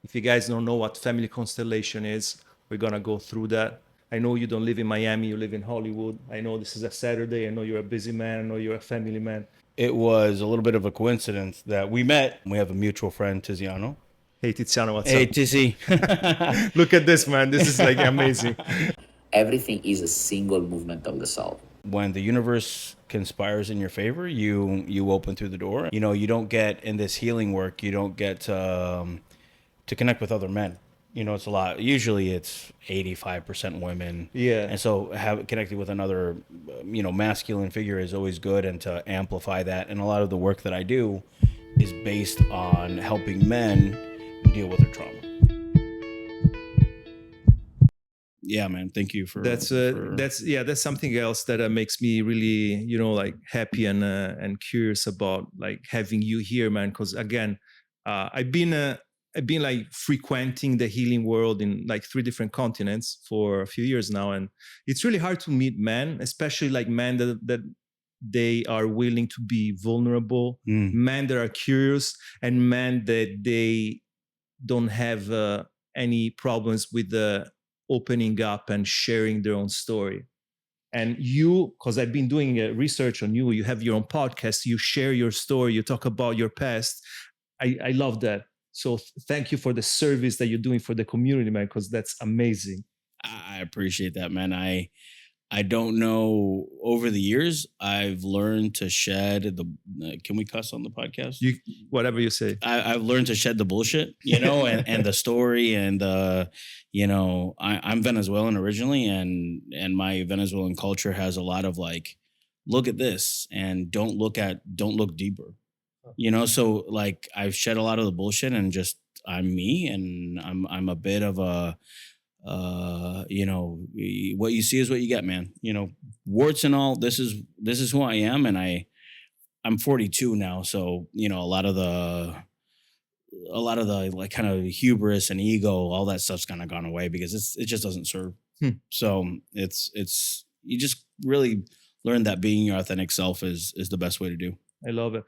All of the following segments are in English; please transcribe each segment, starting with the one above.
If you guys don't know what family constellation is, we're gonna go through that. I know you don't live in Miami, you live in Hollywood. I know this is a Saturday. I know you're a busy man. I know you're a family man. It was a little bit of a coincidence that we met. We have a mutual friend, Tiziano. Hey Tiziano, what's Hey, up? Tizzy. Look at this, man. This is like amazing. Everything is a single movement of the soul. When the universe conspires in your favor, you open through the door. You know, you don't get in this healing work. You don't get to connect with other men. You know, it's a lot. Usually, it's 85% women. Yeah. And so, connecting with another, masculine figure is always good, and to amplify that. And a lot of the work that I do is based on helping men deal with their trauma. Yeah, man. Thank you for that's something else that makes me really like happy and curious about like having you here, man. Because again, I've been like frequenting the healing world in like 3 different continents for a few years now, and it's really hard to meet men, especially like men that they are willing to be vulnerable, men that are curious, and men that they don't have any problems with the opening up and sharing their own story. And you, because I've been doing research on you, you have your own podcast, you share your story, you talk about your past. I love that. So thank you for the service that you're doing for the community, man, because that's amazing. I appreciate that, man. I don't know. Over the years, I've learned to shed the. Can we cuss on the podcast? Whatever you say. I've learned to shed the bullshit, and the story, and I'm Venezuelan originally, and my Venezuelan culture has a lot of like, look at this, and don't look deeper, So like, I've shed a lot of the bullshit, and just I'm me, and I'm a bit of a. What you see is what you get, man. Warts and all. This is who I am, and I'm 42 now, so a lot of the like kind of hubris and ego, all that stuff's kind of gone away because it just doesn't serve. So it's you just really learn that being your authentic self is the best way to do. I love it.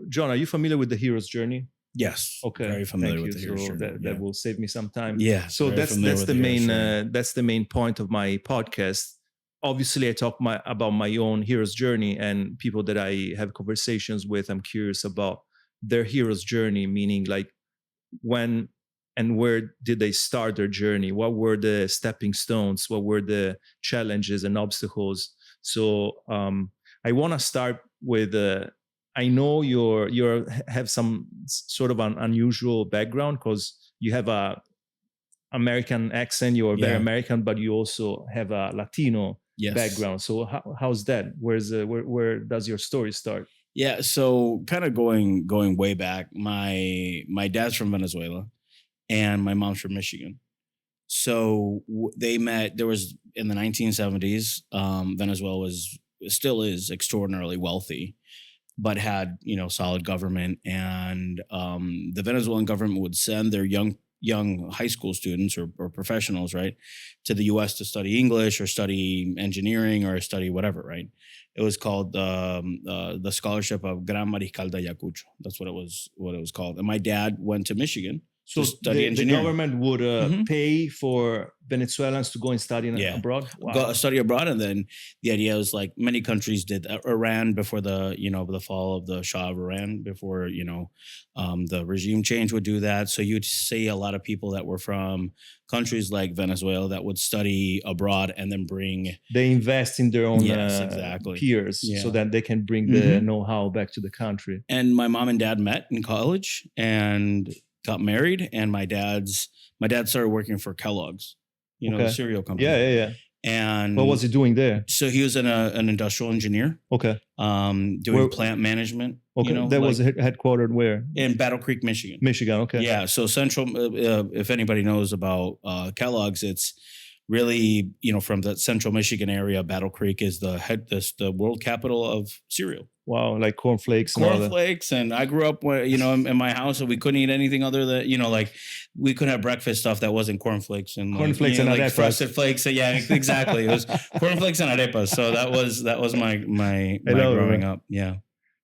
John, are you familiar with the hero's journey? Yes. Okay. Very familiar Thank with the hero's journey. That will save me some time. Yeah. So that's the main point of my podcast. Obviously, I talk about my own hero's journey, and people that I have conversations with, I'm curious about their hero's journey, meaning like when and where did they start their journey? What were the stepping stones? What were the challenges and obstacles? So I want to start with I know you have some sort of an unusual background because you have a American accent. You are very American, but you also have a Latino background. So how's that? Where does your story start? Yeah, so kind of going way back. My dad's from Venezuela, and my mom's from Michigan. So they met. There was in the 1970s. Venezuela still is extraordinarily wealthy, but had solid government, and the Venezuelan government would send their young high school students or professionals, right, to the U.S. to study English or study engineering or study whatever, right. It was called the scholarship of Gran Mariscal de Ayacucho. That's what it was called. And my dad went to Michigan. So the government would pay for Venezuelans to go and study abroad? Wow. Go study abroad. And then the idea was like many countries did. Iran before the fall of the Shah of Iran, before, the regime change would do that. So you'd see a lot of people that were from countries like Venezuela that would study abroad and then they invest in their own peers so that they can bring the know-how back to the country. And my mom and dad met in college and got married, and my dad started working for Kellogg's, the cereal company. Yeah. And what was he doing there? So he was an industrial engineer. Okay. Doing plant management. Okay. That was headquartered where? In Battle Creek, Michigan. Michigan. Okay. Yeah. So Central. If anybody knows about Kellogg's, it's really from the Central Michigan area. Battle Creek is the world capital of cereal. Wow, like cornflakes. And I grew up, in my house, and we couldn't eat anything other than, like we couldn't have breakfast stuff that wasn't cornflakes and cornflakes and arepas. Frosted flakes. So yeah, exactly. It was cornflakes and arepas. So that was my growing up. Yeah.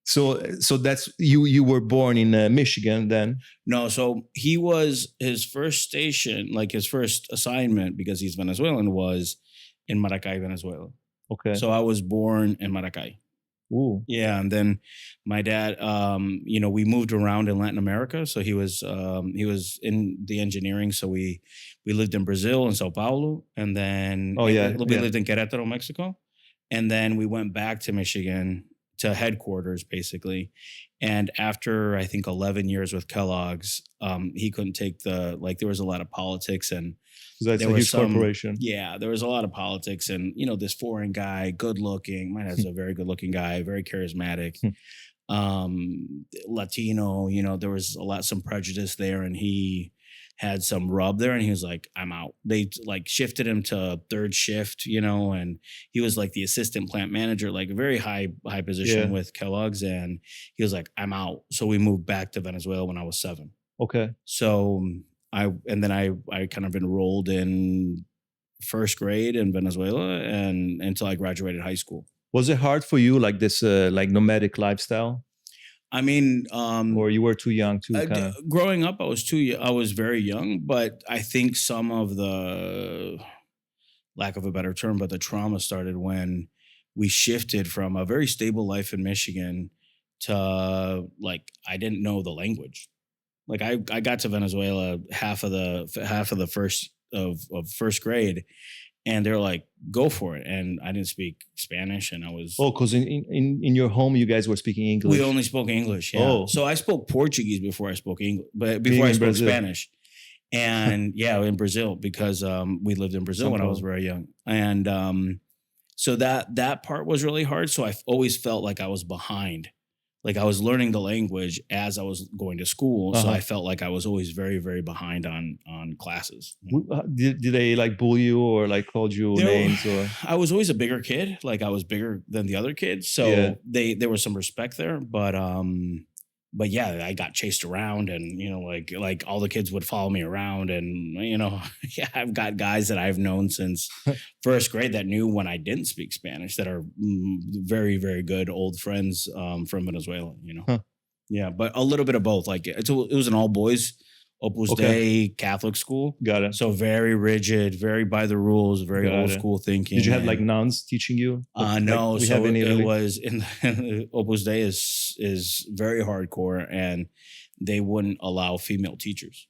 So that's you were born in Michigan then? No, so his first station, like his first assignment, because he's Venezuelan, was in Maracay, Venezuela. Okay. So I was born in Maracay. Ooh. Yeah, and then my dad, we moved around in Latin America. So he was in the engineering. So we lived in Brazil and Sao Paulo, and then we lived in Querétaro, Mexico, and then we went back to Michigan to headquarters, basically. And after I think 11 years with Kellogg's, he couldn't take there was a lot of politics and. That's a huge corporation. Yeah, there was a lot of politics, and this foreign guy, good looking. My dad's a very good looking guy, very charismatic, Latino. There was some prejudice there, and he had some rub there, and he was like, "I'm out." They shifted him to third shift, and he was like the assistant plant manager, like a very high position with Kellogg's, and he was like, "I'm out." So we moved back to Venezuela when I was 7. Okay. So. I kind of enrolled in first grade in Venezuela and until I graduated high school. Was it hard for you, like this nomadic lifestyle? I mean, or you were too young to growing up, I was very young, but I think some of the, lack of a better term, but the trauma started when we shifted from a very stable life in Michigan to I didn't know the language. Like I got to Venezuela half of the first grade, and they're like, "Go for it." And I didn't speak Spanish, and I was because in your home you guys were speaking English. We only spoke English. Yeah. So I spoke Portuguese before I spoke English, but before I spoke Spanish. And in Brazil, because we lived in Brazil when I was very young, and so that part was really hard. So I always felt like I was behind. Like I was learning the language as I was going to school. So I felt like I was always very, very behind on classes. Did they bully you or called you names? Or I was always a bigger kid. Like I was bigger than the other kids. So there was some respect there. But yeah, I got chased around, and like all the kids would follow me around, and I've got guys that I've known since first grade that knew when I didn't speak Spanish that are very, very good old friends from Venezuela. Yeah, but a little bit of both. Like it was an all boys Opus Dei Catholic school. Got it. So very rigid, very by the rules, very old school thinking. Did you have nuns teaching you? No. So it was in Opus Dei is very hardcore, and they wouldn't allow female teachers.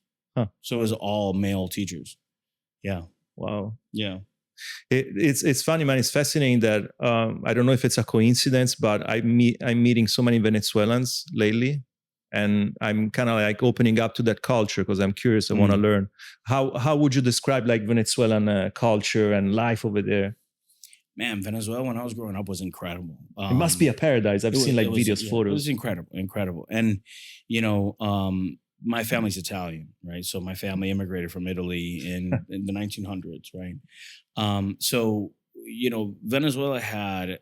So it was all male teachers. Yeah. Wow. Yeah. It's funny, man. It's fascinating that I don't know if it's a coincidence, but I'm meeting so many Venezuelans lately. And I'm kind of opening up to that culture because I'm curious. I want to learn. How would you describe Venezuelan culture and life over there? Man, Venezuela when I was growing up was incredible. It must be a paradise. I've seen videos, photos. It was incredible. And my family's Italian, right? So my family immigrated from Italy in the 1900s, right? So Venezuela had.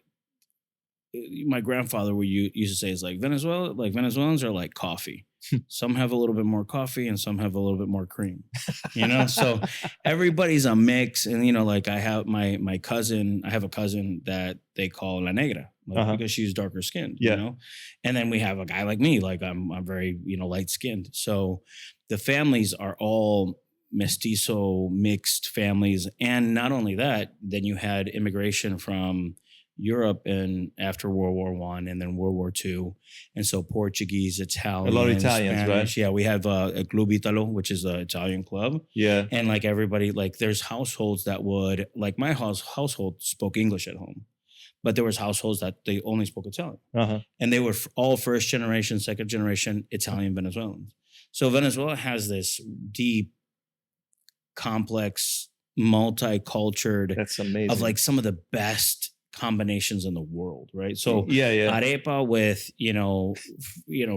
My grandfather used to say is Venezuela, Venezuelans are like coffee. Some have a little bit more coffee and some have a little bit more cream, so everybody's a mix. And, I have my cousin, I have a cousin that they call La Negra because she's darker skinned, and then we have a guy like me, I'm very, light skinned. So the families are all mestizo mixed families. And not only that, then you had immigration from Europe and after World War I and then World War II. And so Portuguese, Italian, a lot of Italians, Spanish. right? Yeah, we have a Club Italo, which is an Italian club. Yeah. And everybody, there's households that would, my household spoke English at home, but there was households that they only spoke Italian. And they were all first generation, second generation Italian Venezuelans. So Venezuela has this deep, complex, multicultural, that's amazing, of some of the best combinations in the world, right? So arepa with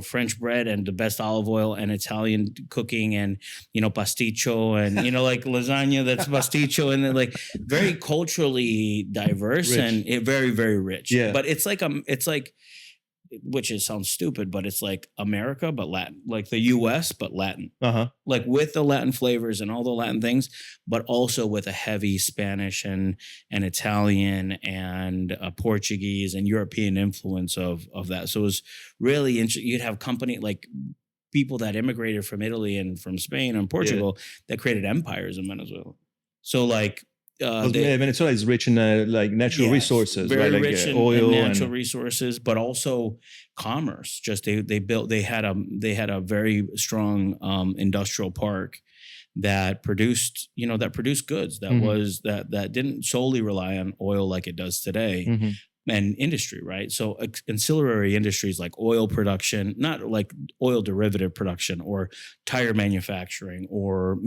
French bread and the best olive oil, and Italian cooking, and pasticcio, and lasagna that's pasticcio, and then very culturally diverse, rich. And very, very rich. Yeah. But it's like which is sounds stupid, but it's like America, but Latin, like the US, but Latin, Uh-huh. like with the Latin flavors and all the Latin things, but also with a heavy Spanish and Italian and Portuguese and European influence of that. So it was really interesting. You'd have company like people that immigrated from Italy and from Spain and Portugal that created empires in Venezuela. So like Venezuela is rich in like natural resources, very right? Like rich in oil natural resources, but also commerce. Just they had a very strong industrial park that produced goods that was that didn't solely rely on oil like it does today. And industry, right? So ancillary industries like oil production, not like oil derivative production or tire manufacturing or,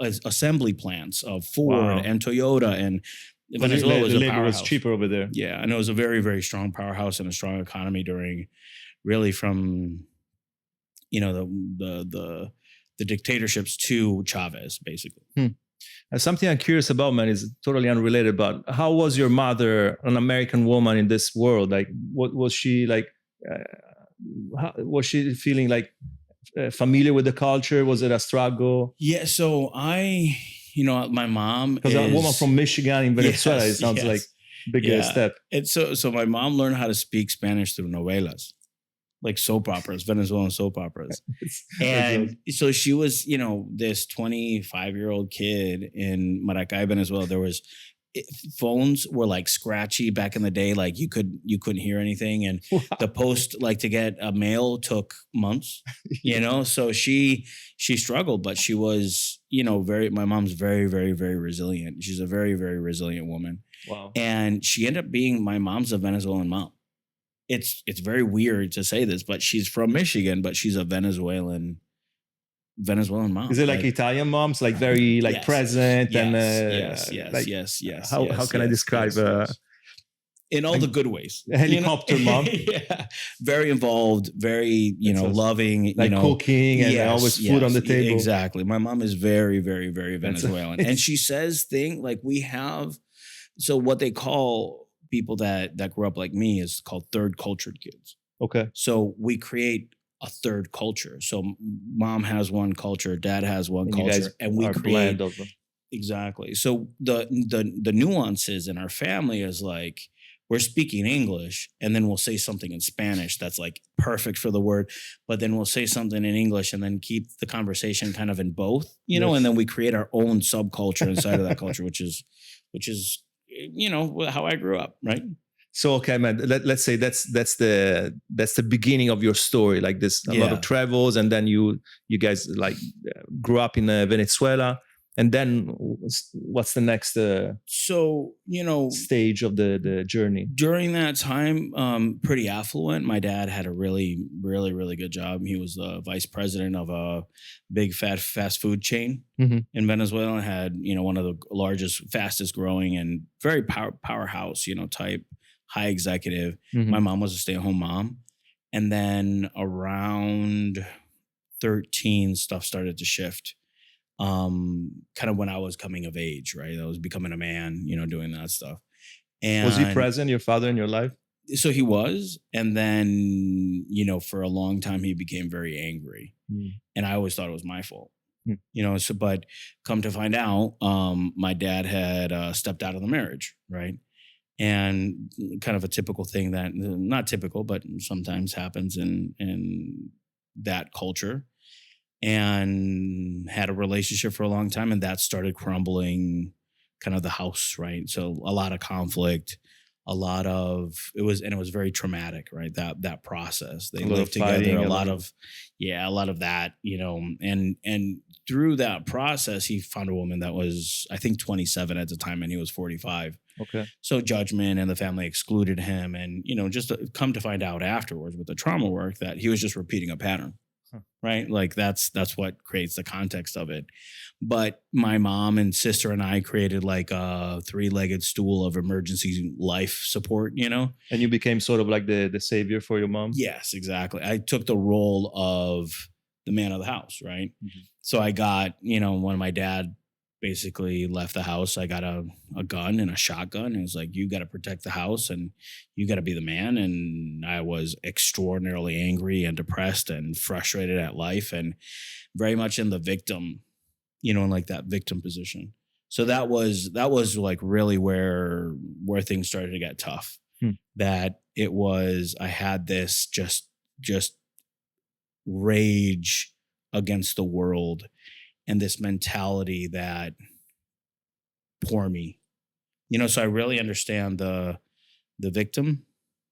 assembly plants of Ford and Toyota, and Venezuela was the a labor powerhouse. was cheaper over there. Yeah, and it was a very, very strong powerhouse and a strong economy during really from, the dictatorships to Chavez, basically. Something I'm curious about, man, is totally unrelated, but how was your mother, an American woman in this world? Like, what was she like? Was she feeling like familiar with the culture? Was it a struggle? Yeah, so my mom, because a woman from Michigan in Venezuela, it sounds like bigger step. And so my mom learned how to speak Spanish through novelas, like soap operas, Venezuelan soap operas. And so she was, this 25-year-old kid in Maracay, Venezuela. There was phones were like scratchy back in the day. Like you couldn't hear anything. And the post, like to get a mail took months, so she struggled, but she was, my mom's very, very, very resilient. She's a very, very resilient woman. Wow. And she ended up being, my mom's a Venezuelan mom. It's very weird to say this, but she's from Michigan, but she's a Venezuelan mom. Is it like Italian moms, like very like present yes. How can I describe in all the good ways? Helicopter mom. Yeah, very involved, very loving, like cooking and always food on the table. Exactly. My mom is very, very, very Venezuelan, and she says things like we have. So what they call people that grew up like me is called third cultured kids. Okay. So we create a third culture. So mom has one culture, dad has one culture, and we create blend of them. Exactly. So the nuances in our family is like we're speaking English and then we'll say something in Spanish that's like perfect for the word, but then we'll say something in English and then keep the conversation kind of in both, and then we create our own subculture inside of that culture, which is how I grew up, right? So okay, man. Let's say that's the beginning of your story. Like this, a lot of travels, and then you guys like grew up in Venezuela, and then what's the next stage of the journey? During that time, pretty affluent. My dad had a really, really, really good job. He was the vice president of a big fast food chain in Venezuela. Had one of the largest, fastest growing, and very powerhouse type. High executive. My mom was a stay-at-home mom. And then around 13, stuff started to shift. Kind of when I was coming of age, right? I was becoming a man, doing that stuff. And was he present, your father, in your life? So he was. And then, for a long time, he became very angry. And I always thought it was my fault. But come to find out, my dad had stepped out of the marriage, right? And kind of a typical thing that not typical, but sometimes happens in that culture, and had a relationship for a long time. And that started crumbling kind of the house. Right. So a lot of conflict, it was very traumatic, right? That process, they lived together, a lot of that, and through that process, he found a woman that was, I think 27 at the time, and he was 45. Okay. So judgment and the family excluded him. And, just to come to find out afterwards with the trauma work that he was just repeating a pattern, right? Like that's what creates the context of it. But my mom and sister and I created like a 3-legged stool of emergency life support, And you became sort of like the savior for your mom? Yes, exactly. I took the role of the man of the house, right? So I got, when my dad basically left the house. I got a gun and a shotgun. And it was like, you got to protect the house and you got to be the man. And I was extraordinarily angry and depressed and frustrated at life and very much in the victim, in like that victim position. So that was like really where things started to get tough. That it was, I had this just rage against the world and this mentality that poor me, so I really understand the victim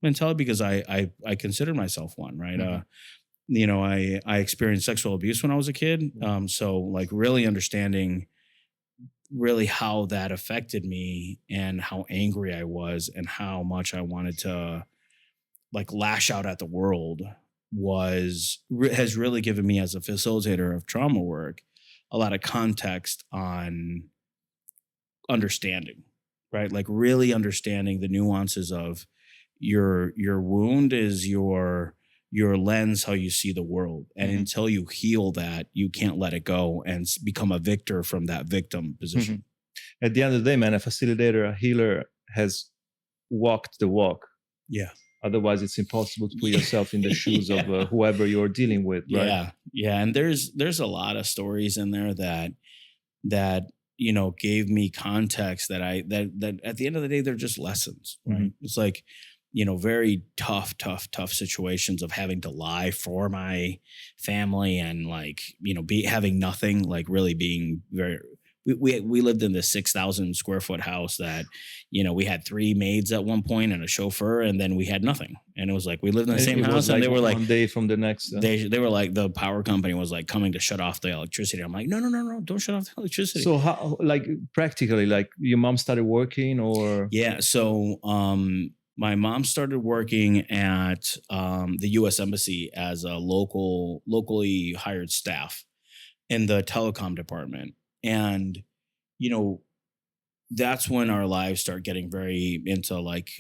mentality because I consider myself one, right? Mm-hmm. I experienced sexual abuse when I was a kid. So like really understanding really how that affected me and how angry I was and how much I wanted to like lash out at the world has really given me, as a facilitator of trauma work, a lot of context on understanding, right? Like really understanding the nuances of your wound is your lens, how you see the world. And until you heal that, you can't let it go and become a victor from that victim position. At the end of the day, man, a facilitator, a healer has walked the walk. Yeah. Otherwise, it's impossible to put yourself in the shoes of whoever you're dealing with, right? Yeah. And there's a lot of stories in there that gave me context that at the end of the day, they're just lessons, right? It's like, very tough situations of having to lie for my family and like, having nothing, like really being very. We lived in this 6,000 square foot house that, we had 3 maids at one point and a chauffeur, and then we had nothing. And it was like, we lived in the same house, and they were like, one day from the next. They were like, the power company was like coming to shut off the electricity. I'm like, no, don't shut off the electricity. So how, like practically, like your mom started working or? Yeah. So, my mom started working at the U.S. Embassy as a locally hired staff in the telecom department. And, that's when our lives start getting very into like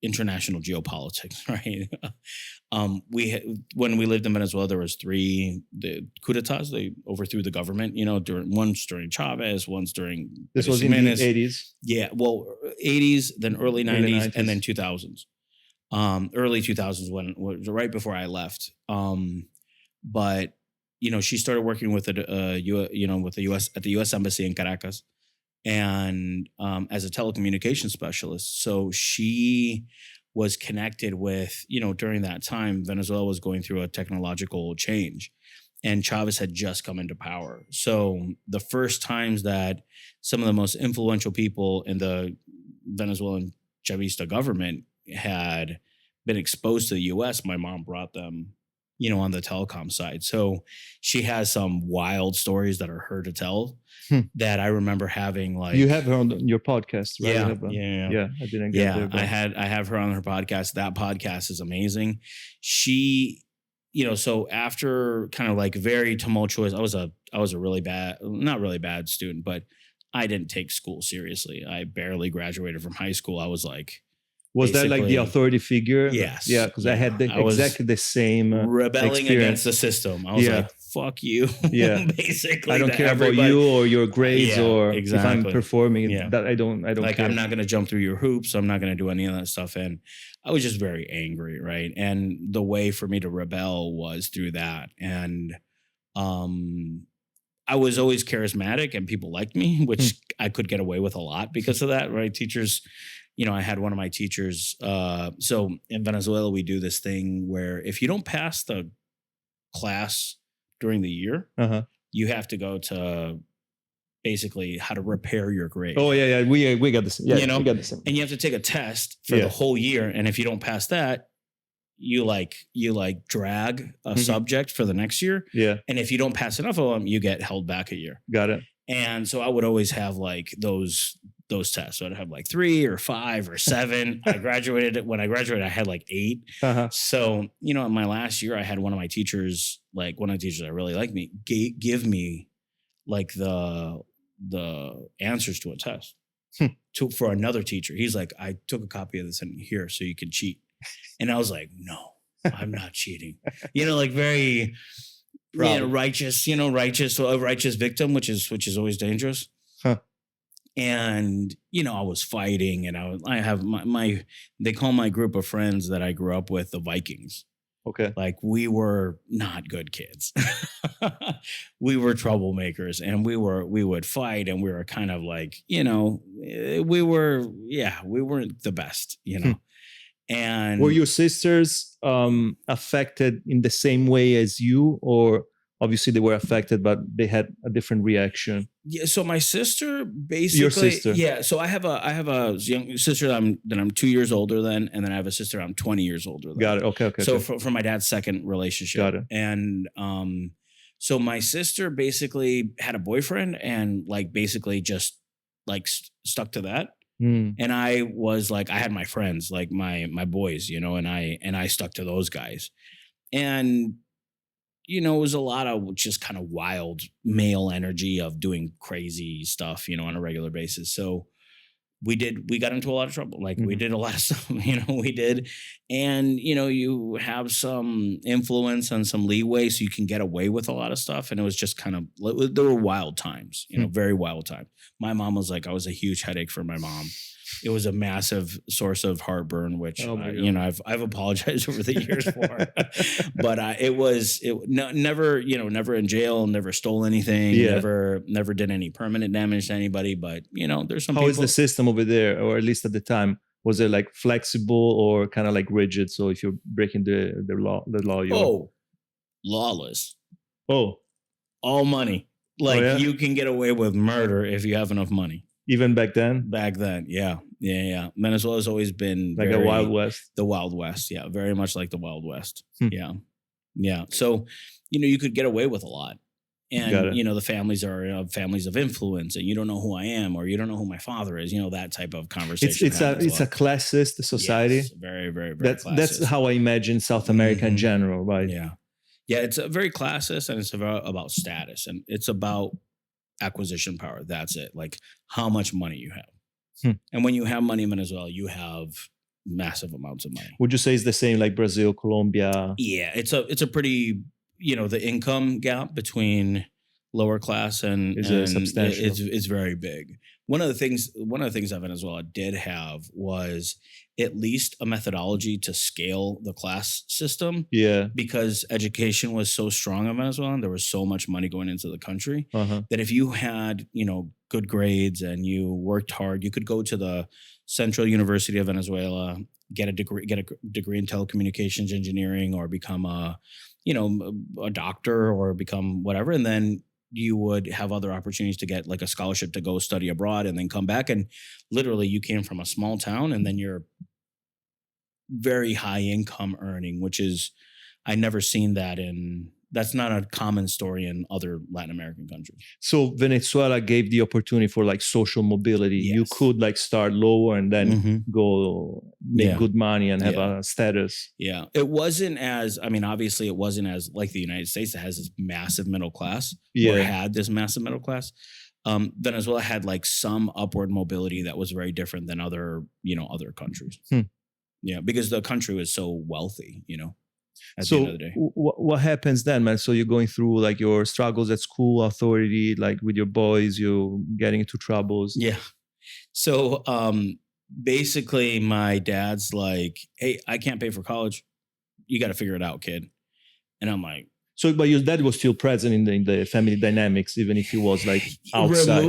international geopolitics, right? When we lived in Venezuela, there was 3 coup d'etats. They overthrew the government, once during Chavez, once during. This was in the 80s? Yeah, well, 80s, then early 90s, and then 2000s. Early 2000s when was right before I left. But she started working with the U.S. at the U.S. Embassy in Caracas, and as a telecommunications specialist. So she was connected with, during that time, Venezuela was going through a technological change, and Chavez had just come into power. So the first times that some of the most influential people in the Venezuelan Chavista government had been exposed to the U.S., my mom brought them, on the telecom side. So she has some wild stories that are her to tell that I remember having. Like, you have her on your podcast, right? Yeah. I didn't get there. But I have her on her podcast. That podcast is amazing. She, so after kind of like very tumultuous, I was a really bad, not really bad student, but I didn't take school seriously. I barely graduated from high school. I was like, was that like the authority figure? Yes. Yeah, because I had exactly the same rebelling experience against the system. I was like, fuck you. Yeah. Basically. I don't care about you or your grades or exactly. if I'm performing. That I don't like, care. I'm not going to jump through your hoops. I'm not going to do any of that stuff. And I was just very angry, right? And the way for me to rebel was through that. And I was always charismatic and people liked me, which I could get away with a lot because of that, right? Teachers, I had one of my teachers. So in Venezuela, we do this thing where if you don't pass the class during the year, you have to go to basically how to repair your grade. Oh yeah. We got the same. Yeah, we got the same. And you have to take a test for the whole year. And if you don't pass that, you drag a subject for the next year. Yeah. And if you don't pass enough of them, you get held back a year. Got it. And so I would always have like those tests. So I'd have like 3 or 5 or 7. When I graduated, I had like 8. So, in my last year, I had one of my teachers that really liked me, give me like the answers to a test for another teacher. He's like, I took a copy of this in here so you can cheat. And I was like, no, I'm not cheating. Like very righteous, righteous victim, which is always dangerous. Huh. And, I was fighting, and I have they call my group of friends that I grew up with the Vikings. Okay. Like, we were not good kids. We were troublemakers, and we would fight, and we were kind of like, we weren't the best, Hmm. And Were your sisters affected in the same way as you, or obviously they were affected, but they had a different reaction? yeah, so my sister basically, Your sister. yeah. So I have a young sister that I'm 2 years older than, and then I have a sister I'm 20 years older than. Got it. Okay. So okay. from my dad's second relationship. Got it. And so my sister basically had a boyfriend, and like basically just like stuck to that. Mm. And I was like, I had my friends, like my boys, and I stuck to those guys. And it was a lot of just kind of wild male energy of doing crazy stuff, on a regular basis. So we got into a lot of trouble. Like, we did a lot of stuff, we did. And, you have some influence and some leeway, so you can get away with a lot of stuff. And it was just kind of, there were wild times, very wild time. My mom was like, I was a huge headache for my mom. It was a massive source of heartburn, which, I've apologized over the years for, but never in jail, never stole anything, never did any permanent damage to anybody. But, there's some How people. is the system over there, or at least at the time? Was it like flexible or kind of like rigid? So if you're breaking the law, you're Lawless. Oh, all money. Like, you can get away with murder if you have enough money. Even back then? Back then, yeah. Venezuela's always been like a Wild West. The Wild West, yeah, very much like the Wild West. Yeah. So, you could get away with a lot, and the families are families of influence, and you don't know who I am, or you don't know who my father is. That type of conversation. It's a classist society. Yes, very, very, very. That's how I imagine South America in general, right? Yeah. It's a very classist, and it's about status, and it's about acquisition power. That's it. Like, how much money you have. And when you have money in Venezuela, you have massive amounts of money. Would you say it's the same like Brazil, Colombia? Yeah, it's a pretty, the income gap between lower class and substantial. It's very big. One of the things that Venezuela did have was at least a methodology to scale the class system. Yeah. Because education was so strong in Venezuela, and there was so much money going into the country, that if you had, good grades and you worked hard, you could go to the Central University of Venezuela, get a degree in telecommunications engineering, or become a doctor, or become whatever. And then you would have other opportunities to get like a scholarship to go study abroad and then come back. And literally, you came from a small town, and then you're very high income earning, which is, I never seen that that's not a common story in other Latin American countries. So Venezuela gave the opportunity for like social mobility. Yes. You could like start lower and then go make good money and have a status. Yeah. It wasn't as, obviously it wasn't as like the United States that has this massive middle class, or had this massive middle class. Venezuela had like some upward mobility that was very different than other countries. Yeah, because the country was so wealthy, at the end of the day. What happens then, man? So you're going through like your struggles at school, authority, like with your boys, you're getting into troubles. Yeah. So basically my dad's like, hey, I can't pay for college. You got to figure it out, kid. And I'm like, so, but your dad was still present in the family dynamics, even if he was like outside.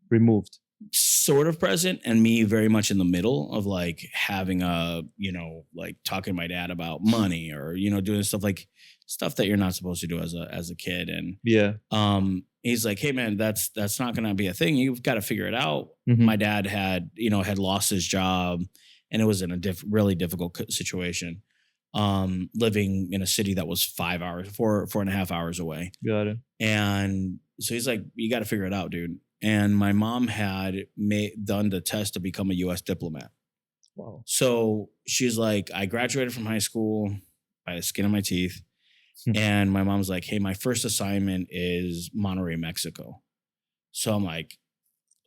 Removed. Sort of present, and me very much in the middle of like having like talking to my dad about money, or doing stuff that you're not supposed to do as a kid. And he's like, hey man, that's not gonna be a thing. You've got to figure it out. My dad had lost his job, and it was in a really difficult situation, living in a city that was 4.5 hours away. Got it. And so he's like, you got to figure it out, dude. And my mom had done the test to become a U.S. diplomat. Wow. So she's like, I graduated from high school by the skin of my teeth. And my mom's like, hey, my first assignment is Monterrey, Mexico. So I'm like,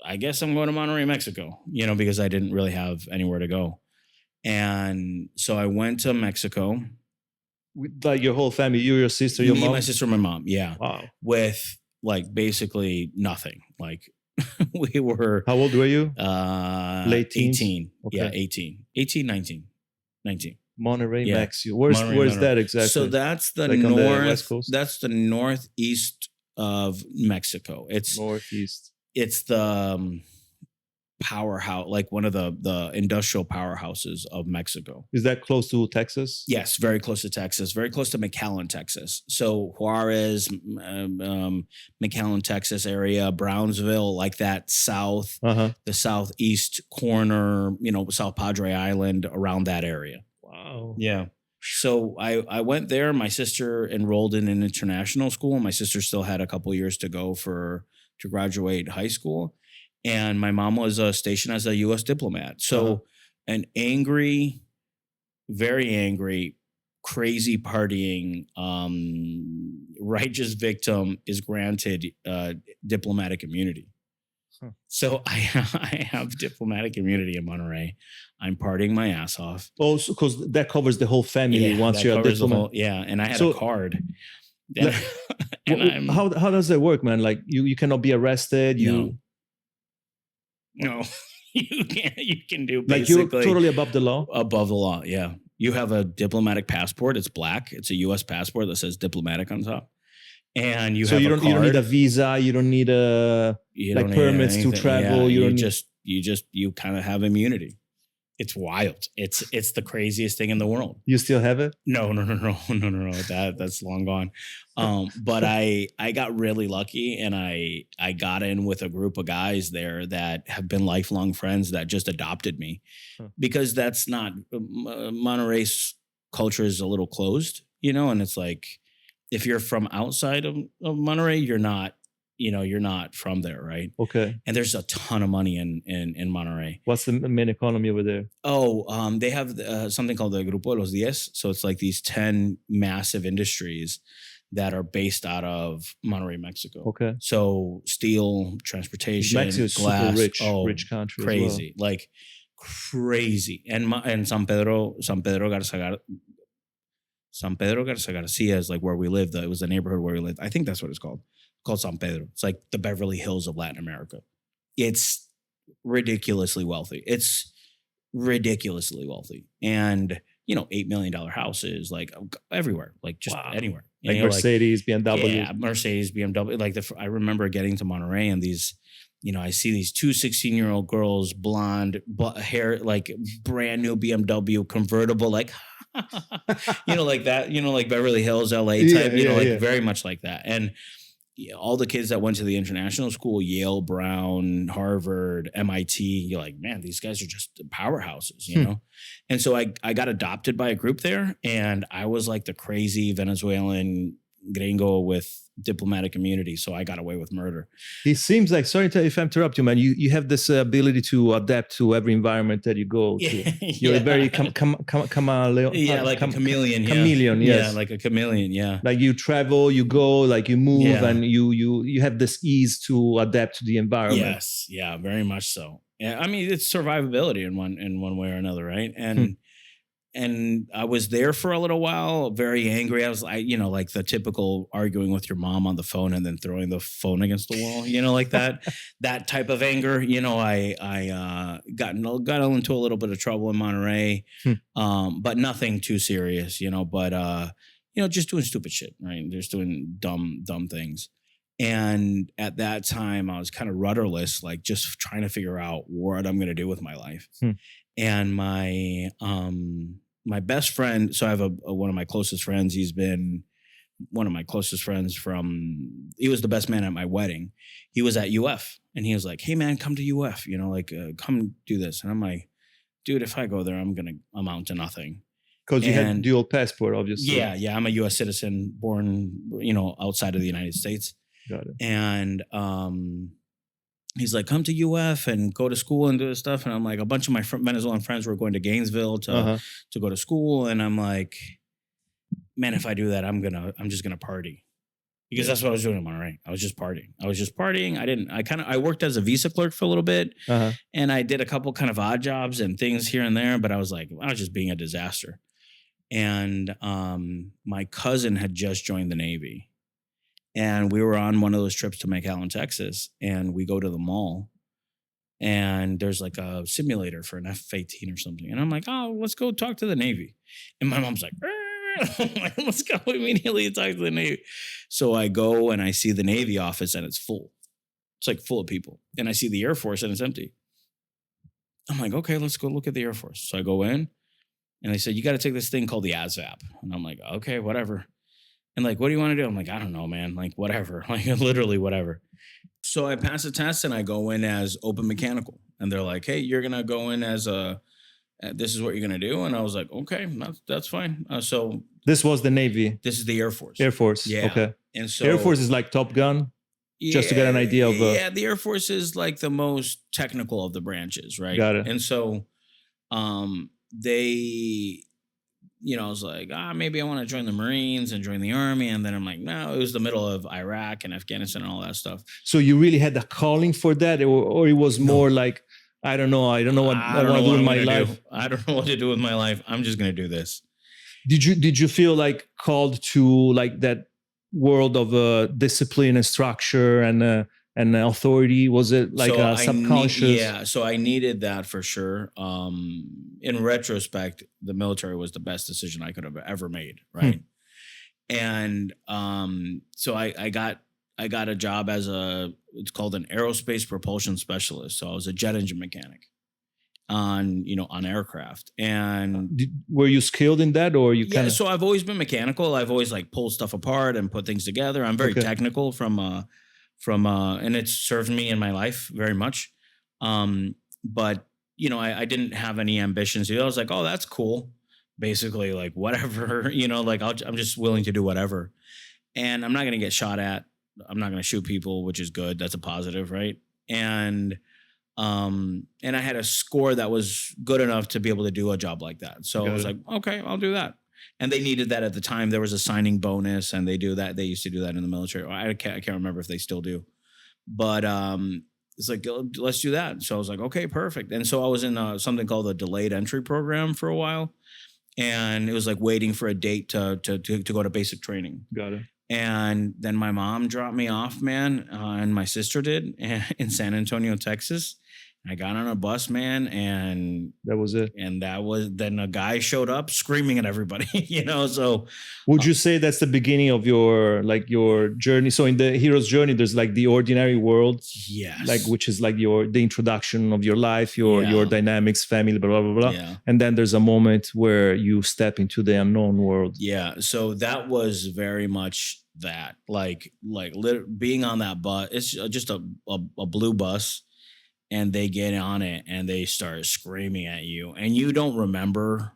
I guess I'm going to Monterrey, Mexico, because I didn't really have anywhere to go. And so I went to Mexico. With like your whole family, you, your sister, your mom? My sister, my mom. Yeah. Wow. With like basically nothing, like We were How old were you? Late teens? 18. Yeah, Okay. 18, 19. Monterey, Yeah. Mexico. Where's Monterey. that exactly? So that's the Like on the West Coast? That's the northeast of Mexico. Northeast. It's the powerhouse, like one of the industrial powerhouses of Mexico. Is that close to Texas? Yes, very close to Texas, very close to McAllen, Texas. So Juarez, McAllen, Texas area, Brownsville, like that south, Uh-huh. the southeast corner, South Padre Island, around that area. Wow. Yeah. So I went there. My sister enrolled in an international school. My sister still had a couple years to go to graduate high school. And my mom was stationed as a U.S. diplomat. So an angry, very angry, crazy partying, righteous victim is granted diplomatic immunity. Huh. So I have diplomatic immunity in Monterey. I'm partying my ass off. Oh, because that covers the whole family once you're a diplomat. And I had a card. How does that work, man? Like you cannot be arrested. No, you can't. You can do like basically you're totally above the law. Above the law, yeah. You have a diplomatic passport. It's black. It's a U.S. passport that says diplomatic on top. And you don't need a visa. You don't need permits to travel. Yeah, you kind of have immunity. It's wild. It's the craziest thing in the world. You still have it? No. That's long gone. But I got really lucky, and I got in with a group of guys there that have been lifelong friends that just adopted me, because that's not Monterey's culture is a little closed, and it's like if you're from outside of Monterey, you're not from there, right? Okay. And there's a ton of money in Monterey. What's the main economy over there? Oh, they have something called the Grupo de los 10. So it's like these 10 massive industries that are based out of Monterey, Mexico. Okay. So steel, transportation, Mexico is glass, super rich country. Crazy, like crazy. And San Pedro Garcia is like where we lived. It was the neighborhood where we lived. I think that's what it's called. Called San Pedro. It's like the Beverly Hills of Latin America. It's ridiculously wealthy. And, $8 million houses, like everywhere, like just anywhere. Like Mercedes, BMW. Yeah, Mercedes, BMW. Like I remember getting to Monterey and these, I see these two 16-year-old girls, blonde hair, like brand new BMW convertible, like, like that, like Beverly Hills, LA type, very much like that. And all the kids that went to the international school, Yale, Brown, Harvard, MIT, you're like, man, these guys are just powerhouses, And so I got adopted by a group there, and I was like the crazy Venezuelan gringo with diplomatic immunity, so I got away with murder. It seems like, sorry if I interrupt you, man, you have this ability to adapt to every environment that you go to. You're a very chameleon. Yeah, like a chameleon. Chameleon, yes. Yeah, like a chameleon, yeah. Like you travel, you go, like you move, and you have this ease to adapt to the environment. Yes, yeah, very much so. Yeah, I mean, it's survivability in one way or another, right? And I was there for a little while, very angry. I was like, like the typical arguing with your mom on the phone and then throwing the phone against the wall, like that, that type of anger. I got into a little bit of trouble in Monterey, but nothing too serious, but, just doing stupid shit, right? Just doing dumb things. And at that time I was kind of rudderless, like just trying to figure out what I'm going to do with my life. And my best friend, so I have one of my closest friends. He's been one of my closest friends he was the best man at my wedding. He was at UF, and he was like, hey man, come to UF, come do this. And I'm like, dude, if I go there, I'm going to amount to nothing. Because you had dual passport, obviously. Yeah. I'm a US citizen born, outside of the United States. Got it. And, he's like, come to UF and go to school and do this stuff. And I'm like, a bunch of my Venezuelan friends were going to Gainesville to go to school. And I'm like, man, if I do that, I'm just going to party. Because that's what I was doing in Monterey. I was just partying. I worked as a visa clerk for a little bit. And I did a couple kind of odd jobs and things here and there. But I was just being a disaster. And my cousin had just joined the Navy. And we were on one of those trips to McAllen, Texas, and we go to the mall, and there's like a simulator for an F-18 or something. And I'm like, oh, let's go talk to the Navy. And my mom's like, I'm like, let's go immediately talk to the Navy. So I go and I see the Navy office and it's full. It's like full of people. And I see the Air Force and it's empty. I'm like, okay, let's go look at the Air Force. So I go in and they said, you got to take this thing called the ASVAB. And I'm like, okay, whatever. And like, what do you want to do? I'm like, I don't know, man. Like, whatever. Like, literally whatever. So I pass the test and I go in as open mechanical. And they're like, hey, you're going to go in as this is what you're going to do. And I was like, okay, that's fine. So This was the Navy. this is the Air Force. Air Force. Yeah. Okay. And so Air Force is like Top Gun. Just to get an idea of yeah, the Air Force is like the most technical of the branches, right? Got it. And so they, I was like, maybe I want to join the Marines and join the Army. And then I'm like, no, it was the middle of Iraq and Afghanistan and all that stuff. So you really had a calling for that, or it was more like, I don't know what I want to do in my life. I don't know what to do with my life. I'm just going to do this. Did you feel like called to like that world of discipline and structure and authority? Was it like So a subconscious? so I needed that for sure. In retrospect, the military was the best decision I could have ever made, right? And so I got a job as it's called an aerospace propulsion specialist. So I was a jet engine mechanic on aircraft. And Were you skilled in that, or you kind of? so I've always been mechanical. I've always like pulled stuff apart and put things together. I'm very technical from and it's served me in my life very much. But I didn't have any ambitions. I was like, oh, that's cool. Basically, like whatever, like I'm just willing to do whatever. And I'm not going to get shot at. I'm not going to shoot people, which is good. That's a positive, right? And I had a score that was good enough to be able to do a job like that. So I was like, okay, I'll do that. And they needed that at the time. There was a signing bonus, and they do that. They used to do that in the military. I can't remember if they still do, but it's like, let's do that. So I was like, okay, perfect. And so I was in something called a delayed entry program for a while, and it was like waiting for a date to go to basic training. Got it. And then my mom dropped me off, man, and my sister did in San Antonio, Texas. I got on a bus, man, and that was it. And then a guy showed up screaming at everybody, so. Would you say that's the beginning of your journey? So in the hero's journey, there's like the ordinary world. Yes. Like, which is like the introduction of your life, your dynamics, family, blah, blah, blah. Yeah. And then there's a moment where you step into the unknown world. Yeah. So that was very much that, like being on that bus. It's just a blue bus. And they get on it and they start screaming at you, and you don't remember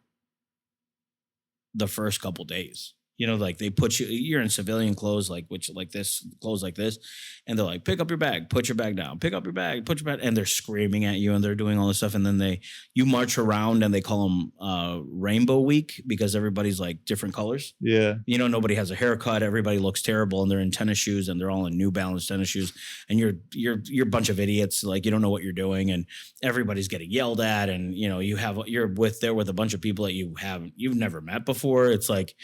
the first couple days. Like they put you're in civilian clothes, like clothes like this, and they're like, pick up your bag, put your bag down, pick up your bag, put your bag, and they're screaming at you and they're doing all this stuff. And then you march around, and they call them Rainbow Week, because everybody's like different colors. Yeah. Nobody has a haircut. Everybody looks terrible, and they're in tennis shoes, and they're all in New Balance tennis shoes. And you're a bunch of idiots. Like, you don't know what you're doing, and everybody's getting yelled at. And you're with a bunch of people that you've never met before. It's like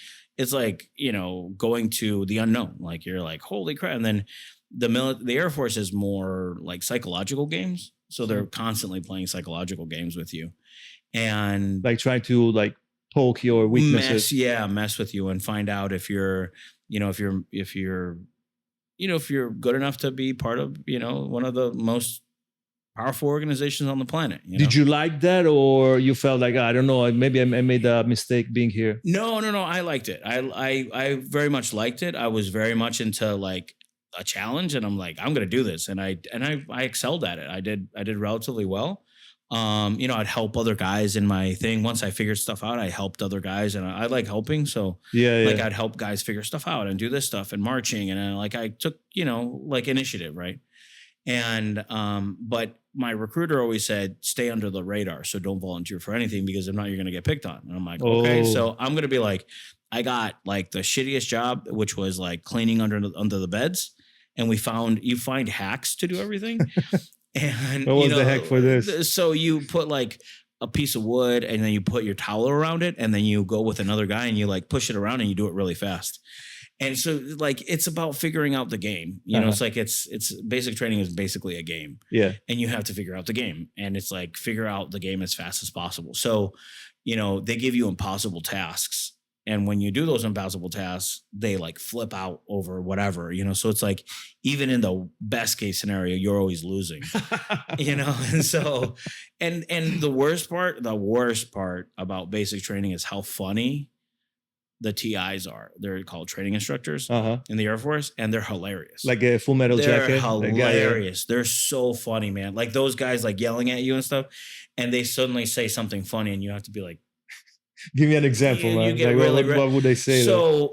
going to the unknown. Like, you're like, holy crap. And then the Air Force is more like psychological games. So they're constantly playing psychological games with you, and like trying to like poke your weaknesses. Mess with you and find out if you're good enough to be part of, one of the most powerful organizations on the planet. Did you like that, or you felt like, I don't know, maybe I made a mistake being here? No. I liked it. I very much liked it. I was very much into like a challenge, and I'm like, I'm going to do this. And I excelled at it. I did relatively well. I'd help other guys in my thing. Once I figured stuff out, I helped other guys, and I like helping. So I'd help guys figure stuff out and do this stuff and marching. And I took, like initiative. Right. And, but my recruiter always said, stay under the radar. So don't volunteer for anything, because if not, you're going to get picked on. And I'm like, okay, so I'm going to be like, I got like the shittiest job, which was like cleaning under the beds. And you find hacks to do everything. And what was the heck for this? So you put like a piece of wood, and then you put your towel around it, and then you go with another guy and you like push it around, and you do it really fast. And so like, it's about figuring out the game, you know, it's like, it's basic training is basically a game, Yeah. and you have to figure out the game, and it's like, figure out the game as fast as possible. So, you know, they give you impossible tasks. And when you do those impossible tasks, they like flip out over whatever, you know, so it's like, even in the best case scenario, you're always losing, you know? And so, and the worst part about basic training is how funny the TIs are. They're called training instructors in the Air Force, and they're hilarious. Like a Full Metal They're Jacket. hilarious. They're so funny, man. Like those guys like yelling at you and stuff, and they suddenly say something funny, and you have to be like, give me an example, man. Like, really what would they say? So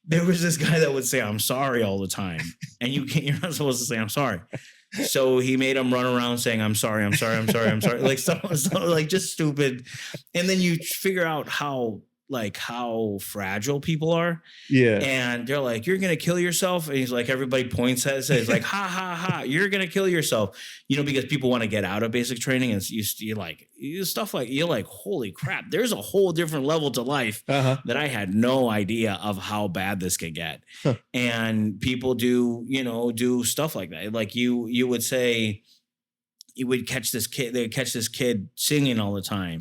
there was this guy that would say, "I'm sorry" all the time, and you're not supposed to say "I'm sorry." So he made him run around saying, "I'm sorry, I'm sorry, I'm sorry, I'm sorry," like so like just stupid. And then you figure out how fragile people are. Yeah. And they're like, "You're going to kill yourself." And he's like, everybody points at it, says like, "Ha ha ha, you're going to kill yourself." You know, because people want to get out of basic training, and you're like, stuff like, you're like, holy crap, there's a whole different level to life that I had no idea of how bad this could get. And people do stuff like that. Like you would say, you would catch this kid, they'd catch this kid singing all the time.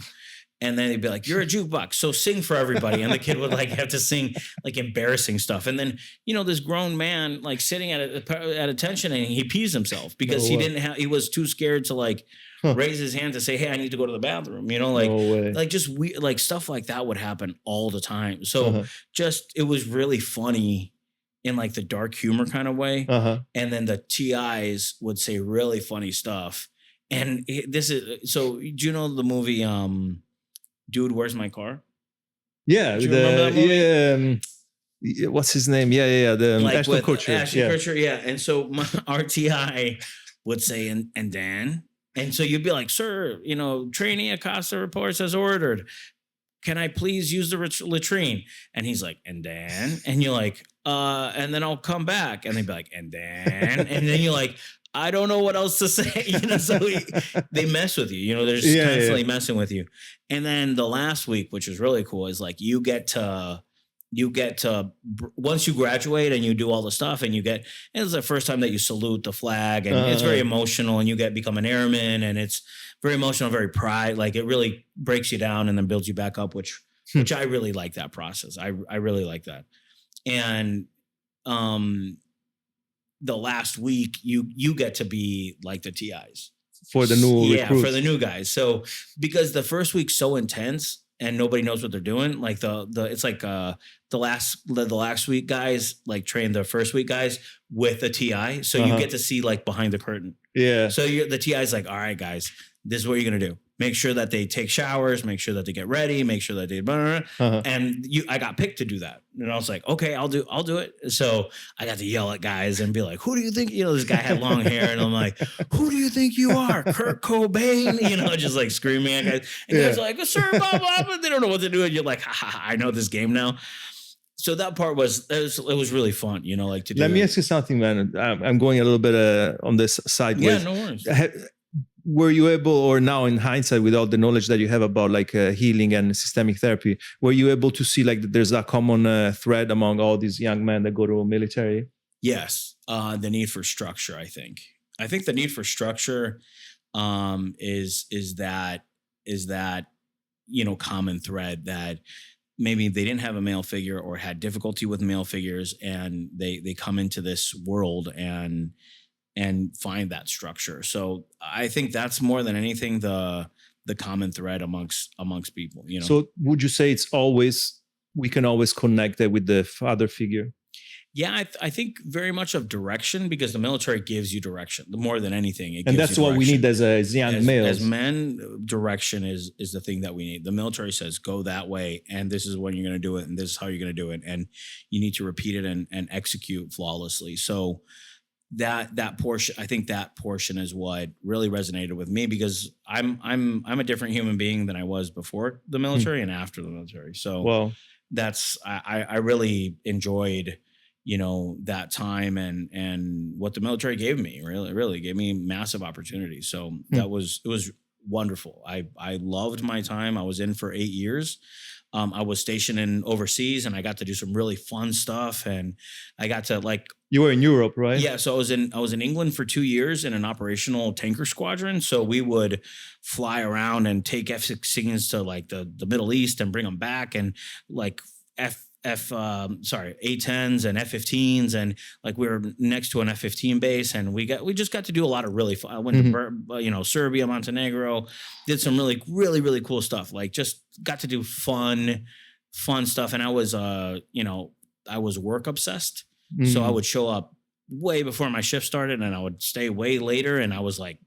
And then they'd be like, "You're a jukebox, so sing for everybody." And the kid would like have to sing like embarrassing stuff. And then, you know, this grown man like sitting at attention, and he pees himself because he was too scared to like raise his hand to say, "Hey, I need to go to the bathroom." You know, like just like stuff like that would happen all the time. So it was really funny in like the dark humor kind of way. And then the TIs would say really funny stuff. And so do you know the movie, Dude, Where's My Car? Yeah. Do you remember that movie? Yeah. What's his name? Yeah. The like Ashton with Kutcher. Ashton Kutcher, yeah. And so our TI would say, and Dan. And so you'd be like, "Sir, you know, trainee Acosta reports as ordered. Can I please use the latrine?" And he's like, "And Dan." And you're like, and then I'll come back. And they'd be like, "And Dan." And then you're like, I don't know what else to say, you know. So they mess with you, you know. They're just constantly messing with you. And then the last week, which is really cool, is like you get to once you graduate and you do all the stuff, and it's the first time that you salute the flag, and it's very emotional, and you become an airman, and it's very emotional, very pride. Like it really breaks you down and then builds you back up, which I really like that process. I really like that. And the last week you get to be like the TIs for the new recruits. For the new guys. So because the first week's so intense and nobody knows what they're doing, like it's like the last week guys like train the first week guys with the TI, so you get to see like behind the curtain. Yeah. So the TI's like, "All right, guys, this is what you're gonna do. Make sure that they take showers, make sure that they get ready, make sure that they and I got picked to do that. And I was like, "Okay, I'll do it." So I got to yell at guys and be like, "Who do you think?" You know, this guy had long hair, and I'm like, "Who do you think you are, Kurt Cobain?" You know, just like screaming at guys. And guys are like, "Sir, blah blah blah." They don't know what to do, and you're like, "Ha, I know this game now." So that part was really fun, you know, like to do. Let me ask you something, man. I'm going a little bit on this sideways. Yeah, no worries. Were you able, or now in hindsight, with all the knowledge that you have about like healing and systemic therapy, were you able to see like that there's a common thread among all these young men that go to military? Yes, the need for structure. I think the need for structure is that you know, common thread that maybe they didn't have a male figure or had difficulty with male figures, and they come into this world and find that structure. So I think that's more than anything the common thread amongst people, you know. So would you say we can always connect that with the father figure? Yeah, I think very much of direction, because the military gives you direction more than anything. And that's what we need as young males. As men, direction is the thing that we need. The military says, go that way, and this is when you're going to do it, and this is how you're going to do it, and you need to repeat it and execute flawlessly. So that portion, I think that portion is what really resonated with me, because I'm a different human being than I was before the military and after the military. So that's I really enjoyed, you know, that time and what the military gave me. Really gave me massive opportunities. So it was wonderful. I loved my time. I was in for 8 years. I was stationed in overseas, and I got to do some really fun stuff, and I got to like You were in Europe, right? yeah, so I was in England for 2 years in an operational tanker squadron. So we would fly around and take F-16s to like the Middle East and bring them back, and like A-10s and F-15s, and like we were next to an F-15 base, and we just got to do a lot of really fun. I went to Serbia, Montenegro, did some really cool stuff. Like just got to do fun stuff, and I was I was work obsessed. So I would show up way before my shift started, and I would stay way later. And I was like,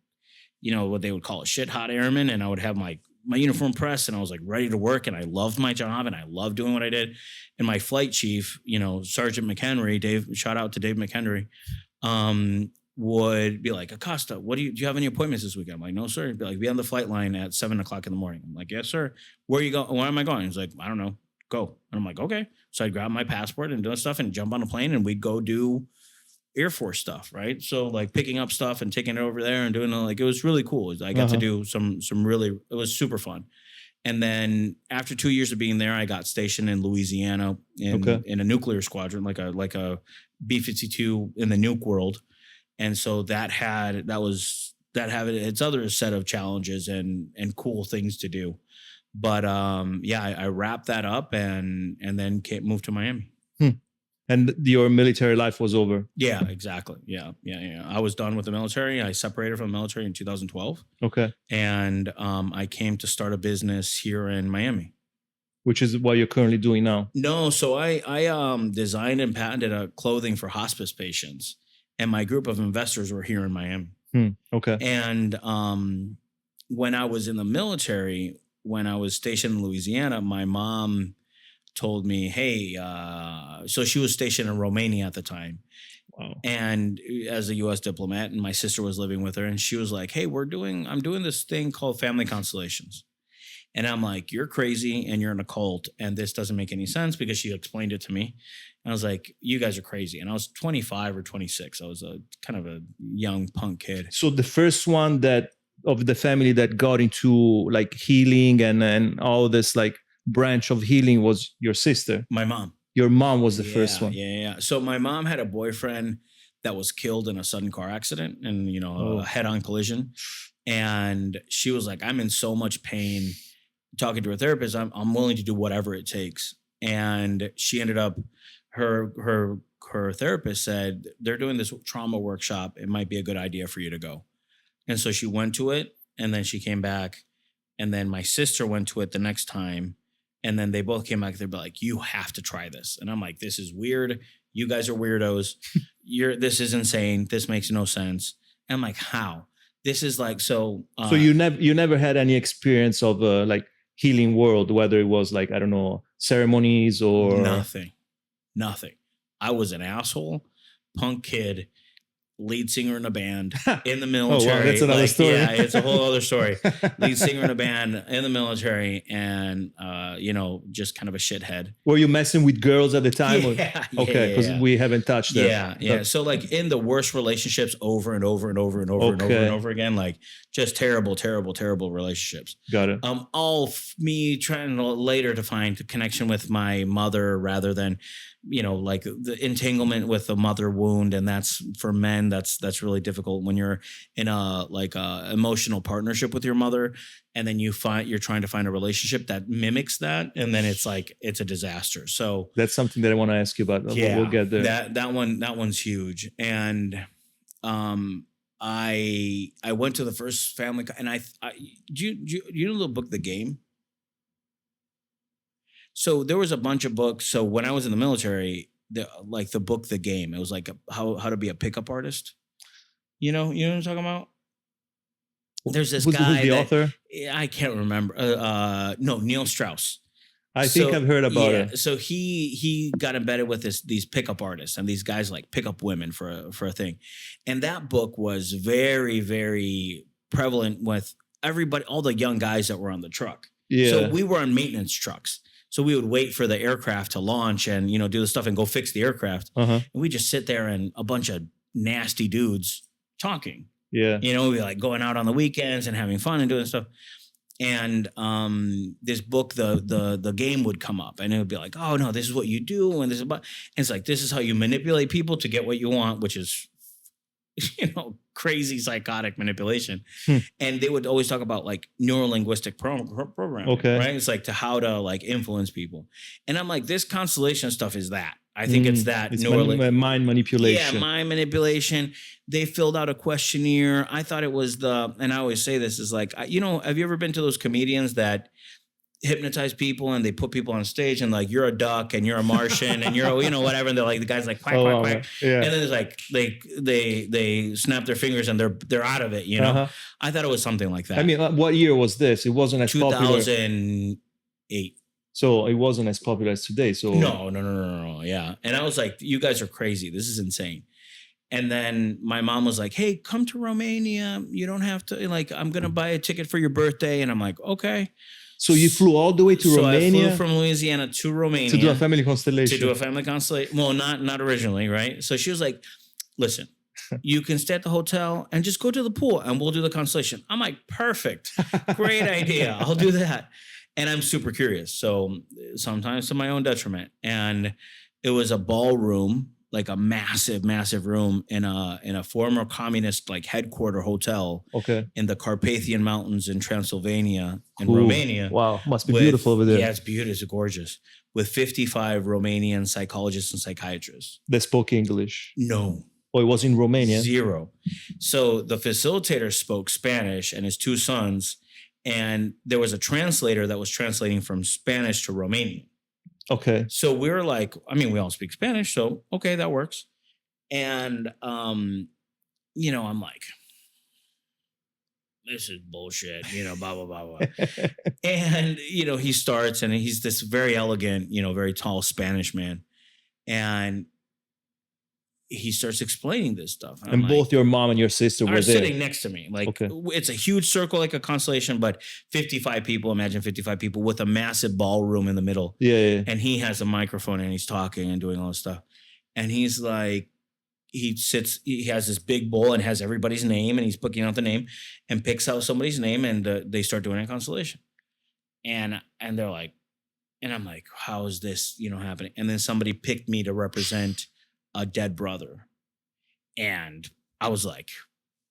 what they would call a shit hot airman. And I would have my uniform pressed, and I was like ready to work. And I loved my job, and I loved doing what I did. And my flight chief, Sergeant McHenry, shout out to Dave McHenry, would be like, Acosta, do you have any appointments this weekend? I'm like, no, sir. He'd be like, be on the flight line at 7:00 in the morning. I'm like, yes, sir. Where are you going? Where am I going? He's like, I don't know. Go. And I'm like, okay. So I'd grab my passport and do stuff and jump on a plane, and we'd go do Air Force stuff. Right. So like picking up stuff and taking it over there and doing it was really cool. I got to do some it was super fun. And then after 2 years of being there, I got stationed in Louisiana in a nuclear squadron, like a B-52 in the nuke world. And so that had its other set of challenges and cool things to do. But I wrapped that up and then moved to Miami. And your military life was over. Yeah, exactly. Yeah. I was done with the military. I separated from the military in 2012. Okay. And I came to start a business here in Miami. Which is what you're currently doing now? No, so I designed and patented a clothing for hospice patients, and my group of investors were here in Miami. Okay. And when I was in the military, when I was stationed in Louisiana, my mom told me, hey, so she was stationed in Romania at the time. Wow. And as a U.S. diplomat, and my sister was living with her, and she was like, hey, I'm doing this thing called family constellations. And I'm like, you're crazy and you're in a cult, and this doesn't make any sense, because she explained it to me. And I was like, you guys are crazy. And I was 25 or 26. I was a kind of a young punk kid. So the first one of the family that got into like healing and all this like branch of healing was your sister. My mom. Your mom was the first one. Yeah. So my mom had a boyfriend that was killed in a sudden car accident and, a head-on collision. And she was like, I'm in so much pain. Talking to her therapist, I'm willing to do whatever it takes. And she ended up, her therapist said, they're doing this trauma workshop. It might be a good idea for you to go. And so she went to it, and then she came back, and then my sister went to it the next time. And then they both came back. They'd be like, you have to try this. And I'm like, this is weird. You guys are weirdos. This is insane. This makes no sense. And I'm like, how? This is like, so you never had any experience of like healing world, whether it was like, I don't know, ceremonies or nothing. I was an asshole, punk kid, lead singer in a band in the military. Oh, wow, that's another story. Yeah, it's a whole other story. Lead singer in a band in the military, and just kind of a shithead. Were you messing with girls at the time? Yeah. Okay, because we haven't touched that. Yeah. So like in the worst relationships over and over and over and over and over and over again, like just terrible relationships. Got it. Me trying later to find a connection with my mother rather than, like the entanglement with the mother wound. And that's for men, that's really difficult when you're in a emotional partnership with your mother, and then you're trying to find a relationship that mimics that, and then it's like it's a disaster. So that's something that I want to ask you about. Yeah, we'll get there. That one's huge. And I went to the first family, and do you know the book The Game? So there was a bunch of books. So when I was in the military, the book The Game, it was like how to be a pickup artist. You know what I'm talking about? There's this guy. Who's the author? I can't remember. No, Neil Strauss. I think I've heard about it. So he got embedded with these pickup artists, and these guys like pick up women for a thing. And that book was very, very prevalent with everybody, all the young guys that were on the truck. Yeah. So we were on maintenance trucks. So we would wait for the aircraft to launch and, do the stuff and go fix the aircraft. And we just sit there and a bunch of nasty dudes talking. Yeah. We like going out on the weekends and having fun and doing stuff. And this book, the game would come up, and it would be like, oh no, this is what you do, and this is about, and it's like, this is how you manipulate people to get what you want, which is, crazy psychotic manipulation. Hmm. And they would always talk about like neurolinguistic programming, Okay. right? It's like to how to like influence people. And I'm like, this constellation stuff is that. I think it's that It's mind manipulation. Yeah, mind manipulation. They filled out a questionnaire. I thought it was and I always say this is like, have you ever been to those comedians that hypnotize people and they put people on stage and like, you're a duck and you're a Martian and you're, whatever. And they're like, the guy's like, quack, quack, quack. Yeah. And then it's like, they snap their fingers and they're out of it, Uh-huh. I thought it was something like that. I mean, what year was this? It wasn't as popular. 2008. So it wasn't as popular as today. So No. Yeah. And I was like, you guys are crazy. This is insane. And then my mom was like, hey, come to Romania. You don't have to, like, I'm going to buy a ticket for your birthday. And I'm like, okay. So you flew all the way to Romania? I flew from Louisiana to Romania. To do a family constellation. Well, not originally, right? So she was like, listen, you can stay at the hotel and just go to the pool and we'll do the constellation. I'm like, perfect. Great idea. I'll do that. And I'm super curious. So sometimes to my own detriment. And it was a ballroom, like a massive, massive room in a former communist like headquarter hotel. Okay. In the Carpathian Mountains in Transylvania in Cool. Romania. Wow. Must be beautiful over there. Yeah, it's beautiful. It's gorgeous. With 55 Romanian psychologists and psychiatrists. They spoke English. No. Oh, it was in Romania? Zero. So the facilitator spoke Spanish and his two sons. And there was a translator that was translating from Spanish to Romanian. Okay. So we were like, I mean, we all speak Spanish, so okay, that works. And I'm like, this is bullshit, blah, blah, blah, blah. And, he starts and he's this very elegant, very tall Spanish man. And he starts explaining this stuff. And like, both your mom and your sister were there. Sitting next to me. Like, okay. It's a huge circle, like a constellation, but 55 people, imagine 55 people with a massive ballroom in the middle. Yeah. And he has a microphone and he's talking and doing all this stuff. And he's like, he has this big bowl and has everybody's name and he's picking out the name and picks out somebody's name and they start doing a constellation. And they're like, and I'm like, how is this, happening? And then somebody picked me to represent a dead brother. And I was like,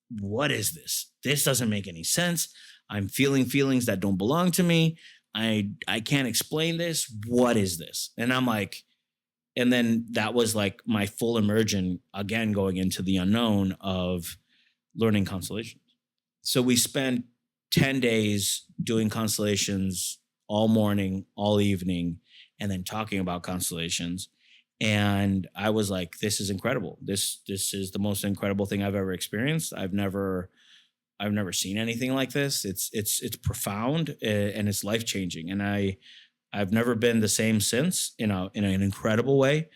what is this? This doesn't make any sense. I'm feeling feelings that don't belong to me. I can't explain this. What is this? And I'm like, and then that was like my full immersion, again, going into the unknown of learning constellations. So we spent 10 days doing constellations all morning, all evening, and then talking about constellations. And I was like, this is incredible. This is the most incredible thing I've ever experienced. I've never seen anything like this. It's profound and it's life-changing. And I've never been the same since in an incredible way.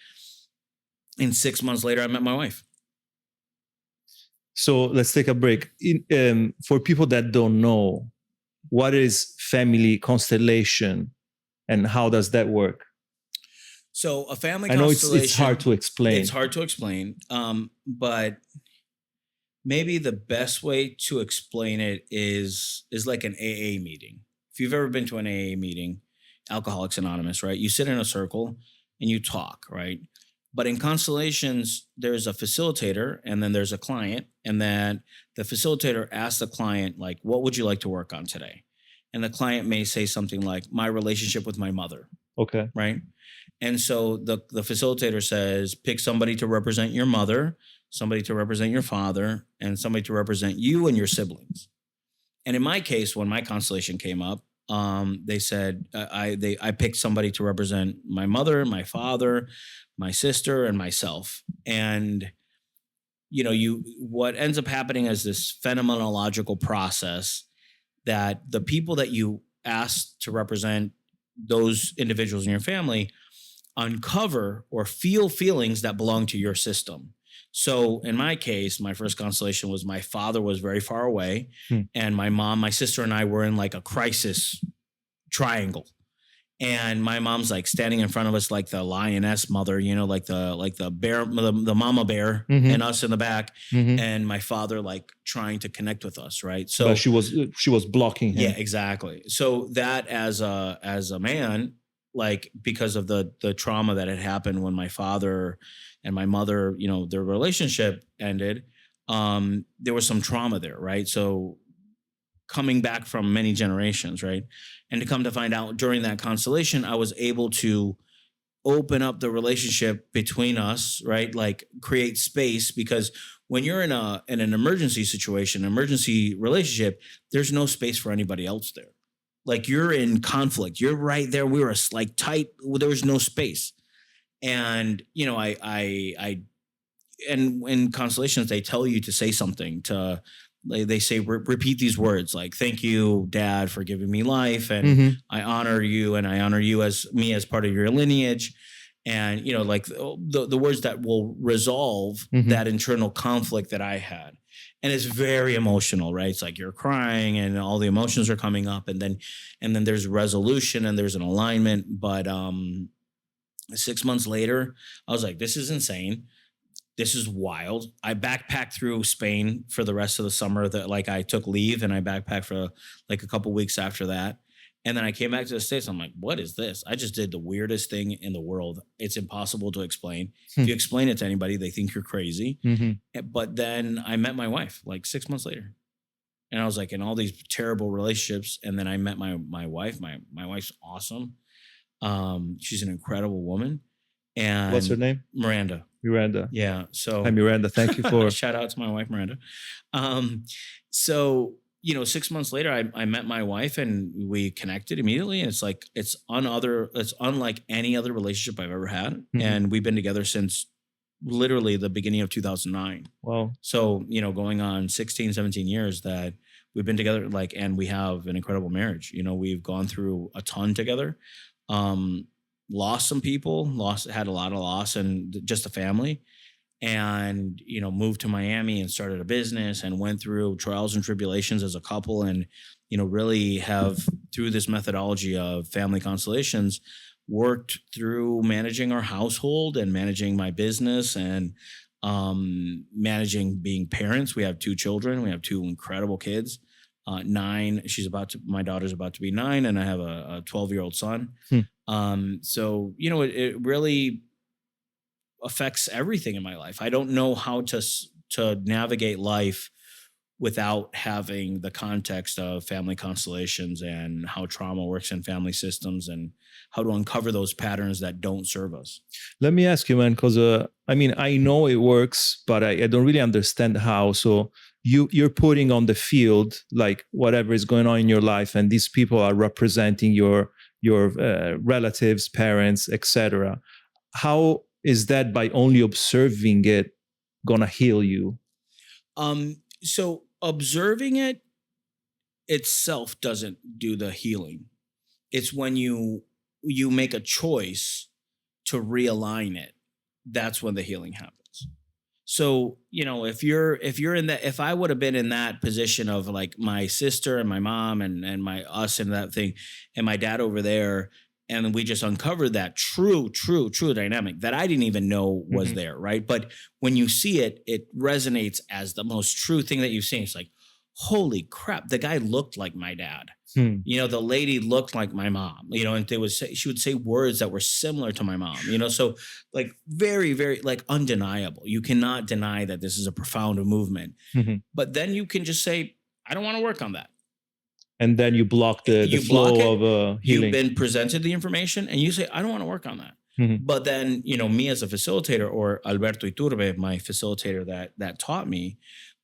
And 6 months later, I met my wife. So let's take a break. For people that don't know, what is family constellation and how does that work? So a family I know constellation. it's hard to explain. It's hard to explain. But maybe the best way to explain it is like an AA meeting. If you've ever been to an AA meeting, Alcoholics Anonymous, right? You sit in a circle and you talk, right? But in constellations, there's a facilitator and then there's a client. And then the facilitator asks the client, like, what would you like to work on today? And the client may say something like, my relationship with my mother. Okay. Right. And so the facilitator says, pick somebody to represent your mother, somebody to represent your father, and somebody to represent you and your siblings. And in my case, when my constellation came up, they said I picked somebody to represent my mother, my father, my sister, and myself. And what ends up happening is this phenomenological process that the people that you ask to represent those individuals in your family uncover or feel feelings that belong to your system. So in my case, my first constellation was my father was very far away and my mom, my sister, and I were in like a crisis triangle. And my mom's like standing in front of us like the lioness mother, like the bear, the mama bear, Mhm. and us in the back, Mhm. and my father like trying to connect with us, right? But So she was blocking yeah, him. exactly. So that as a man, like because of the trauma that had happened when my father and my mother, their relationship ended, there was some trauma there, right? So coming back from many generations, right? And to come to find out during that constellation, I was able to open up the relationship between us, right? Like create space, because when you're in an emergency situation, emergency relationship, there's no space for anybody else there. Like you're in conflict. You're right there. We were like tight. There was no space. And I and in constellations they tell you to say something to, they say repeat these words like thank you dad for giving me life, and Mhm. I honor you, and I honor you as me as part of your lineage, and like the words that will resolve Mhm. that internal conflict that I had. And it's very emotional, right? It's like you're crying and all the emotions are coming up, and then there's resolution and there's an alignment. But 6 months later I was like, this is insane, this is wild. I backpacked through Spain for the rest of the summer. That like I took leave and I backpacked for like a couple weeks after that. And then I came back to the States. I'm like, what is this? I just did the weirdest thing in the world. It's impossible to explain. Hmm. If you explain it to anybody, they think you're crazy. Mhm. But then I met my wife like 6 months later. And I was like in all these terrible relationships. And then I met my wife. My wife's awesome. She's an incredible woman. And What's her name? Miranda. Miranda. Yeah. So Hi, Miranda. Thank you for. shout out to my wife, Miranda. So 6 months later, I met my wife and we connected immediately. And it's like, it's unlike any other relationship I've ever had. Mhm. And we've been together since literally the beginning of 2009. Wow. So, going on 16, 17 years that we've been together, like, and we have an incredible marriage. We've gone through a ton together. Lost some people, had a lot of loss and just a family, and moved to Miami and started a business and went through trials and tribulations as a couple, and really have, through this methodology of family constellations, worked through managing our household and managing my business and managing being parents. We have two children. We have two incredible kids. 9. My daughter's about to be 9, and I have a 12-year-old son. So it really affects everything in my life. I don't know how to navigate life without having the context of family constellations and how trauma works in family systems and how to uncover those patterns that don't serve us. Let me ask you, man, because I know it works, but I don't really understand how. So you're putting on the field like whatever is going on in your life, and these people are representing your relatives, parents, etc. How is that by only observing it gonna heal you? So observing it itself doesn't do the healing. It's when you make a choice to realign it, that's when the healing happens. So, if I would have been in that position of like my sister and my mom and my us and that thing, and my dad over there, and we just uncovered that true dynamic that I didn't even know was there, right? But when you see it, it resonates as the most true thing that you've seen. It's like, holy crap, the guy looked like my dad. The lady looked like my mom, and she would say words that were similar to my mom, so like very, very like undeniable. You cannot deny that this is a profound movement, but then you can just say, I don't want to work on that. And then you block the flow of healing. You've been presented the information and you say, I don't want to work on that. But then, me as a facilitator, or Alberto Iturbe, my facilitator that taught me,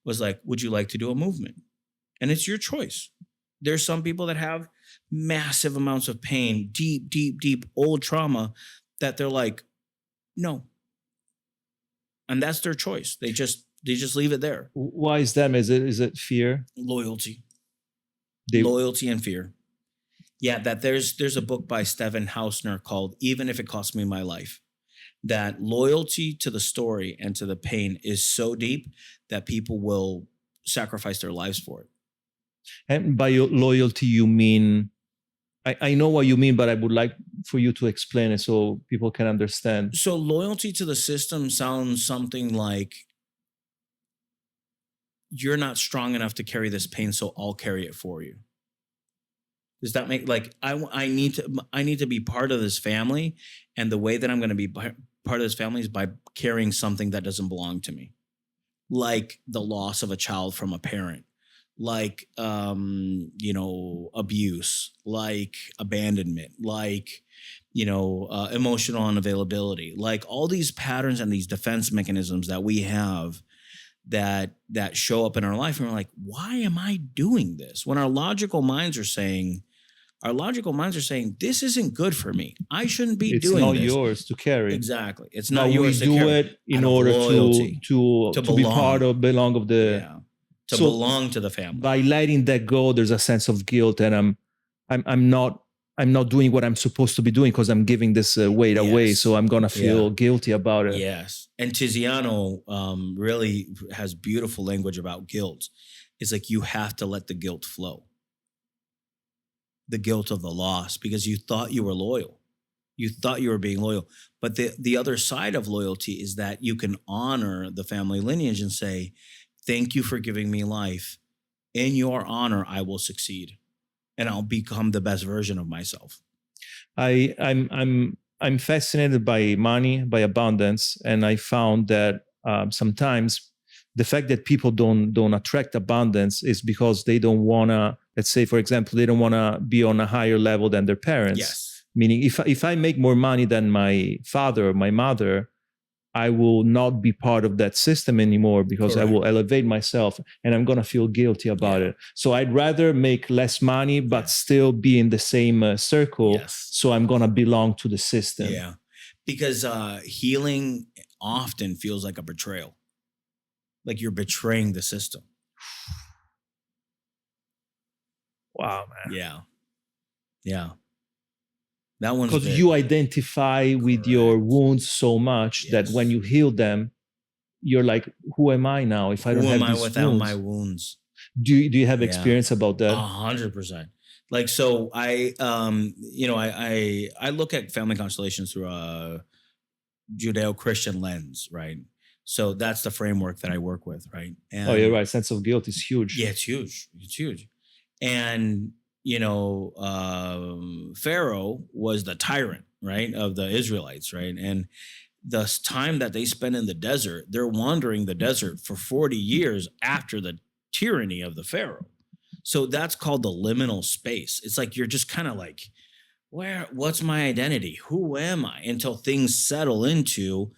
was like, would you like to do a movement? And it's your choice. There's some people that have massive amounts of pain, deep old trauma, that they're like, no. And that's their choice. They just leave it there. Why is that? Is it fear? Loyalty. Loyalty and fear. Yeah, that there's a book by Steven Hausner called Even If It Cost Me My Life. That loyalty to the story and to the pain is so deep that people will sacrifice their lives for it. And by loyalty, you mean I know what you mean, but I would like for you to explain it so people can understand. So loyalty to the system sounds something like you're not strong enough to carry this pain, so I'll carry it for you. Does that make like I need to be part of this family, and the way that I'm going to be part of this family is by carrying something that doesn't belong to me, like the loss of a child from a parent, like abuse, like abandonment, like emotional unavailability, like all these patterns and these defense mechanisms that we have that show up in our life, and we're like, why am I doing this? When our logical minds are saying this isn't good for me. I shouldn't be It's doing not this. yours to carry. Exactly. It's But not yours we to do carry. it in Out of order loyalty, to be belong. belong of the. Yeah. To So belong to the family. by letting that go, there's a sense of guilt, and I'm not doing what I'm supposed to be doing because I'm giving this weight away. Yes. So I'm gonna feel Yeah. guilty about it. Yes. And Tiziano really has beautiful language about guilt. It's like you have to let the guilt flow. The guilt of the loss, because you thought you were loyal. You thought you were being loyal. But the other side of loyalty is that you can honor the family lineage and say, thank you for giving me life. In your honor, I will succeed, and I'll become the best version of myself. I'm fascinated by money, by abundance, and I found that sometimes the fact that people don't attract abundance is because they don't wanna. Let's say, for example, they don't wanna be on a higher level than their parents. Yes. Meaning, if I make more money than my father or my mother, I will not be part of that system anymore because Correct. I will elevate myself, and I'm going to feel guilty about it. So I'd rather make less money, but still be in the same circle. Yes. So I'm going to belong to the system. Yeah. Because healing often feels like a betrayal. Like you're betraying the system. Wow, man. Yeah. Yeah. That one's because you identify with your wounds so much that when you heal them, you're like, who am I now if I don't have these without wounds? my wounds? Do you have experience about that? 100%. Like, so I look at family constellations through a Judeo-Christian lens, right? So that's the framework that I work with, right? And oh, you're right. Sense of guilt is huge. yeah, it's huge. It's huge. And Pharaoh was the tyrant, right, of the Israelites, right? And the time that they spend in the desert, they're wandering the desert for 40 years after the tyranny of the Pharaoh. So that's called the liminal space. It's like you're just kind of like, what's my identity? Who am I? Until things settle into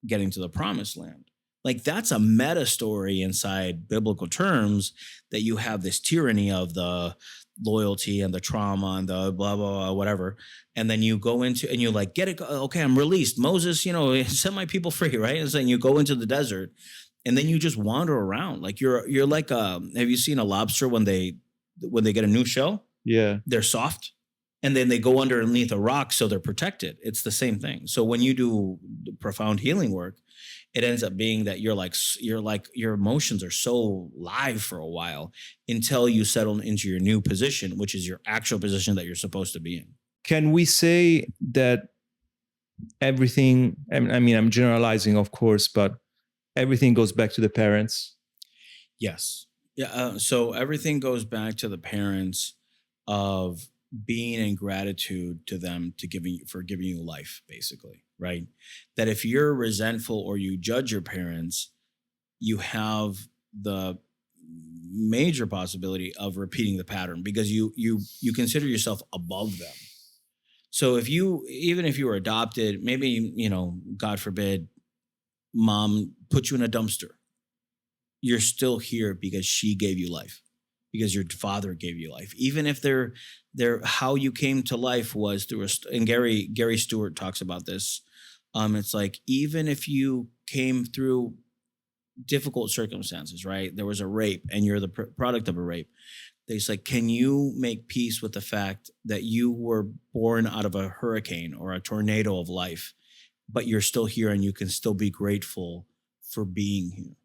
getting to the promised land. Like that's a meta story inside biblical terms, that you have this tyranny of the loyalty and the trauma and the blah, blah, blah, whatever. And then you go into, and you like, get it. Okay, I'm released. Moses, set my people free, right? And then you go into the desert, and then you just wander around. Like you're like, have you seen a lobster when they get a new shell? Yeah. They're soft. And then they go underneath a rock, so they're protected. It's the same thing. So when you do profound healing work, it ends up being that you're like your emotions are so live for a while until you settle into your new position, which is your actual position that you're supposed to be in. Can we say that everything, I mean, I'm generalizing, of course, but everything goes back to the parents? Yes. Yeah. So everything goes back to the parents of being in gratitude to them for giving you life, basically, right? That if you're resentful or you judge your parents, you have the major possibility of repeating the pattern because you consider yourself above them. So even if you were adopted, maybe, God forbid, mom put you in a dumpster, you're still here because she gave you life, because your father gave you life. Even if they're how you came to life was through and Gary Stewart talks about this. It's like, even if you came through difficult circumstances, right? There was a rape and you're the product of a rape. It's like, can you make peace with the fact that you were born out of a hurricane or a tornado of life, but you're still here and you can still be grateful for being here,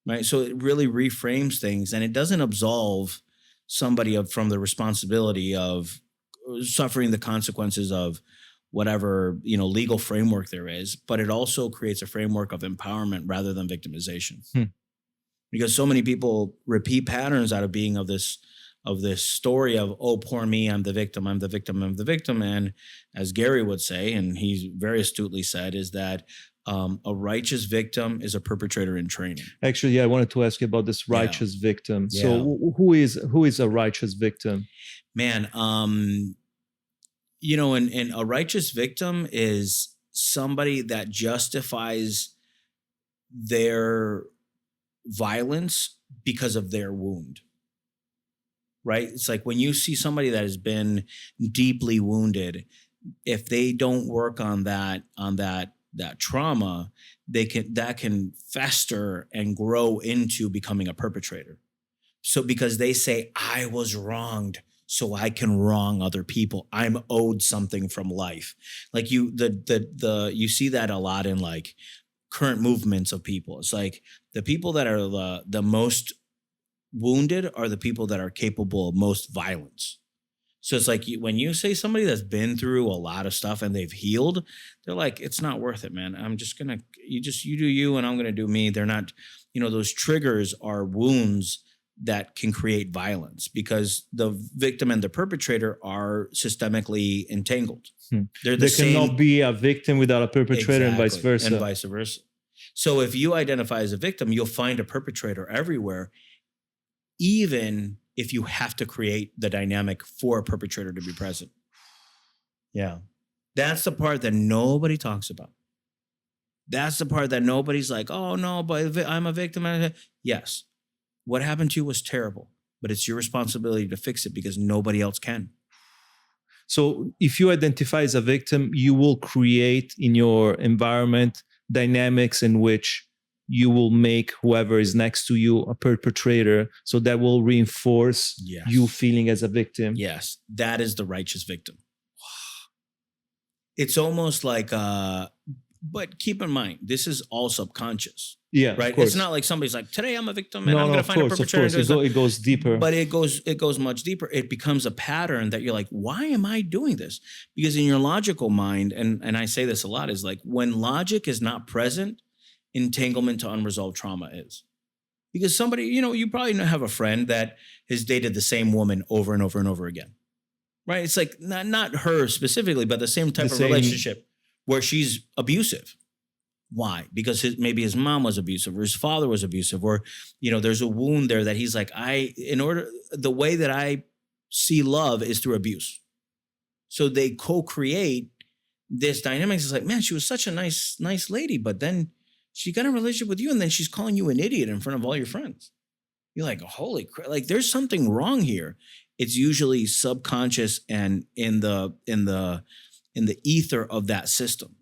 right? So it really reframes things, and it doesn't absolve somebody from the responsibility of suffering the consequences of whatever, legal framework there is, but it also creates a framework of empowerment rather than victimization. Because so many people repeat patterns out of being of this story of, oh, poor me, I'm the victim, I'm the victim, I'm the victim. And as Gary would say, and he very astutely said, is that a righteous victim is a perpetrator in training. Actually, yeah, I wanted to ask you about this righteous victim. Yeah. So who is a righteous victim? Man, and a righteous victim is somebody that justifies their violence because of their wound. Right? It's like when you see somebody that has been deeply wounded, if they don't work on that trauma, that can fester and grow into becoming a perpetrator. So because they say, I was wronged, so I can wrong other people. I'm owed something from life. Like you see that a lot in like current movements of people. It's like the people that are the most wounded are the people that are capable of most violence. So it's like when you say somebody that's been through a lot of stuff and they've healed, they're like, it's not worth it, man. I'm just gonna, you do you and I'm gonna do me. They're not, those triggers are wounds that can create violence because the victim and the perpetrator are systemically entangled. There cannot be a victim without a perpetrator. Exactly. And vice versa. So if you identify as a victim, you'll find a perpetrator everywhere, even if you have to create the dynamic for a perpetrator to be present. Yeah. That's the part that nobody talks about. That's the part that nobody's like, oh no, but I'm a victim. Yes. What happened to you was terrible, but it's your responsibility to fix it because nobody else can. So if you identify as a victim, you will create in your environment dynamics in which you will make whoever is next to you a perpetrator. So that will reinforce you feeling as a victim. Yes, that is the righteous victim. It's almost like, but keep in mind, this is all subconscious. Yeah, right. It's not like somebody's like, today I'm a victim and I'm going to find a perpetrator. It goes deeper. But it goes much deeper. It becomes a pattern that you're like, why am I doing this? Because in your logical mind, and I say this a lot, is like when logic is not present, entanglement to unresolved trauma is. Because somebody, you probably have a friend that has dated the same woman over and over and over again. Right? It's like not her specifically, but the same type of relationship where she's abusive. Why? Because maybe his mom was abusive or his father was abusive, or, there's a wound there that he's like, the way that I see love is through abuse. So they co-create this dynamics. It's like, man, she was such a nice lady, but then she got in a relationship with you and then she's calling you an idiot in front of all your friends. You're like, holy crap, like there's something wrong here. It's usually subconscious and in the ether of that system.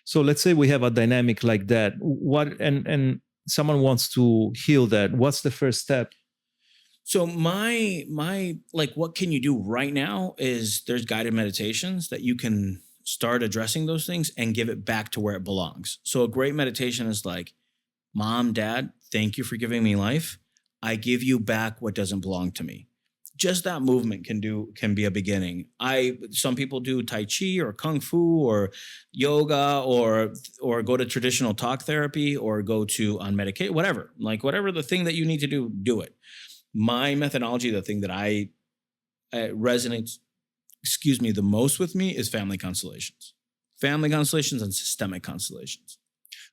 So let's say we have a dynamic like that. What and someone wants to heal that. What's the first step? So my like, what can you do right now is there's guided meditations that you can start addressing those things and give it back to where it belongs. So a great meditation is like, Mom, Dad, thank you for giving me life. I give you back what doesn't belong to me. Just that movement can be a beginning. Some people do Tai Chi or Kung Fu or yoga or go to traditional talk therapy or go to on medication, whatever the thing that you need to do it. My methodology, the thing that resonates, the most with me is family constellations and systemic constellations.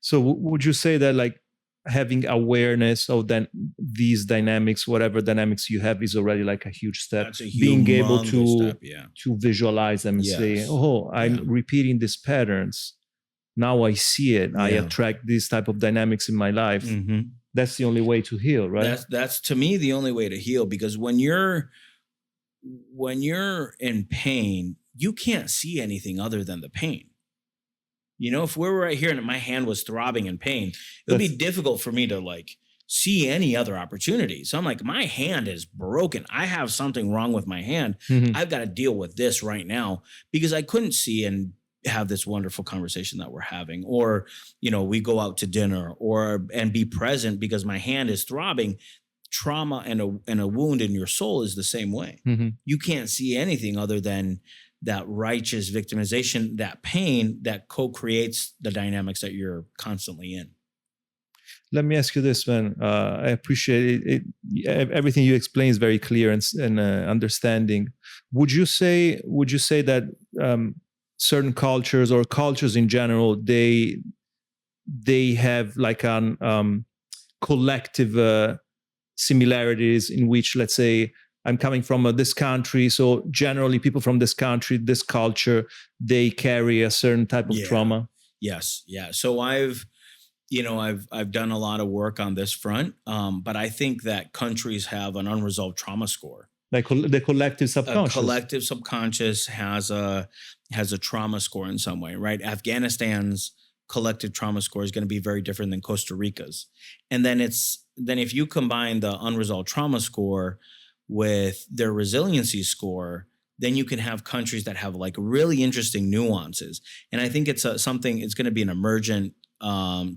So would you say that like having awareness of these dynamics, whatever dynamics you have, is already like a huge step? That's a being able to step, to visualize them and say, oh, I'm repeating these patterns. Now I see it. I attract these type of dynamics in my life. Mm-hmm. That's the only way to heal, right? That's to me the only way to heal, because when you're in pain, you can't see anything other than the pain. If we were right here and my hand was throbbing in pain, it would be difficult for me to like see any other opportunity. So I'm like, my hand is broken. I have something wrong with my hand. Mm-hmm. I've got to deal with this right now, because I couldn't see and have this wonderful conversation that we're having, or, we go out to dinner and be present because my hand is throbbing. trauma and a wound in your soul is the same way. Mhm. You can't see anything other than that righteous victimization, that pain that co-creates the dynamics that you're constantly in. Let me ask you this, man. I appreciate it. Everything you explain is very clear and understanding. Would you say that certain cultures or cultures in general, they have like an collective similarities in which, let's say, I'm coming from this country, so generally people from this country, this culture, they carry a certain type of Yeah. trauma. Yes, yeah. So I've done a lot of work on this front, but I think that countries have an unresolved trauma score. Like the collective A subconscious. collective subconscious has a trauma score in some way, right? Afghanistan's collective trauma score is going to be very different than Costa Rica's, and then if you combine the unresolved trauma score with their resiliency score, then you can have countries that have like really interesting nuances. And I think it's it's going to be an emergent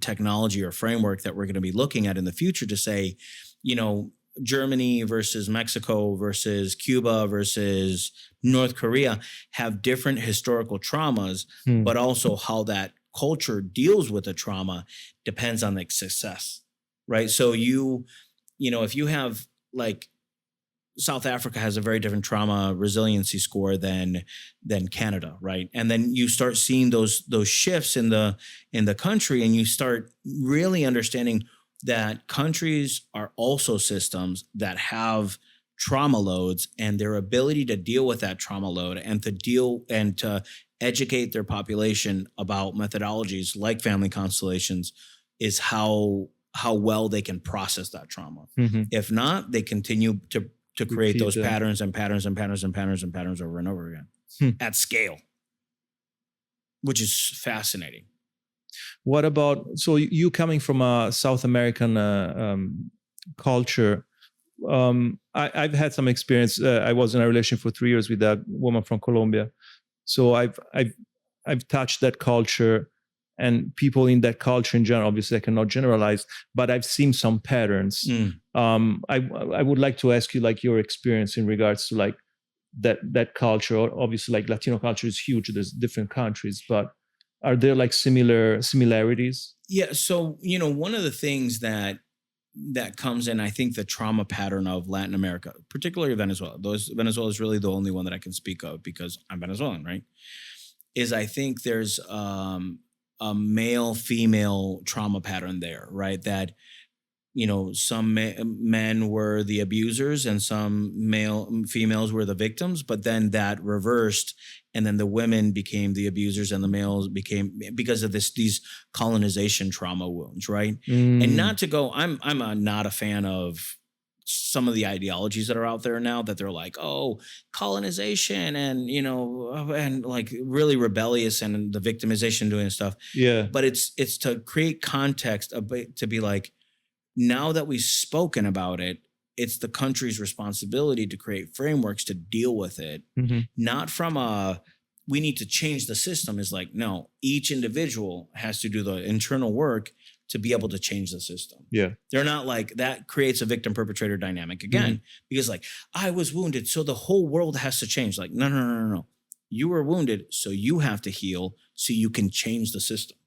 technology or framework that we're going to be looking at in the future to say, Germany versus Mexico versus Cuba versus North Korea have different historical traumas, Hmm. but also how that culture deals with the trauma depends on the success, right? So if you have like South Africa has a very different trauma resiliency score than Canada, right? And then you start seeing those shifts in the country, and you start really understanding that countries are also systems that have trauma loads, and their ability to deal with that trauma load and to educate their population about methodologies like family constellations is how well they can process that trauma. Mhm. If not, they continue to create Repeat those them. patterns and patterns and patterns and patterns and patterns over and over again Hmm. at scale, which is fascinating. What about, so you coming from a South American culture? I've had some experience. I was in a relation for 3 years with a woman from Colombia, so I've touched that culture and people in that culture in general. Obviously, I cannot generalize, but I've seen some patterns. I would like to ask you like your experience in regards to like that culture. Obviously, like Latino culture is huge. There's different countries, but are there like similarities? Yeah. So, one of the things that comes in, I think the trauma pattern of Latin America, particularly Venezuela, Venezuela is really the only one that I can speak of because I'm Venezuelan, right? Is I think there's a male female trauma pattern there, right? That some men were the abusers and some females were the victims, but then that reversed, and then the women became the abusers and the males became, because of these colonization trauma wounds, right? And not to go, I'm not a fan of some of the ideologies that are out there now, that they're like, oh, colonization and and like really rebellious and the victimization doing stuff. Yeah. But it's to create context to be like, now that we've spoken about it, it's the country's responsibility to create frameworks to deal with it. Mhm. Not from we need to change the system. Is like, no, each individual has to do the internal work to be able to change the system. Yeah. They're not like, that creates a victim perpetrator dynamic again, because like, I was wounded, so the whole world has to change. Like, no. You were wounded, so you have to heal so you can change the system.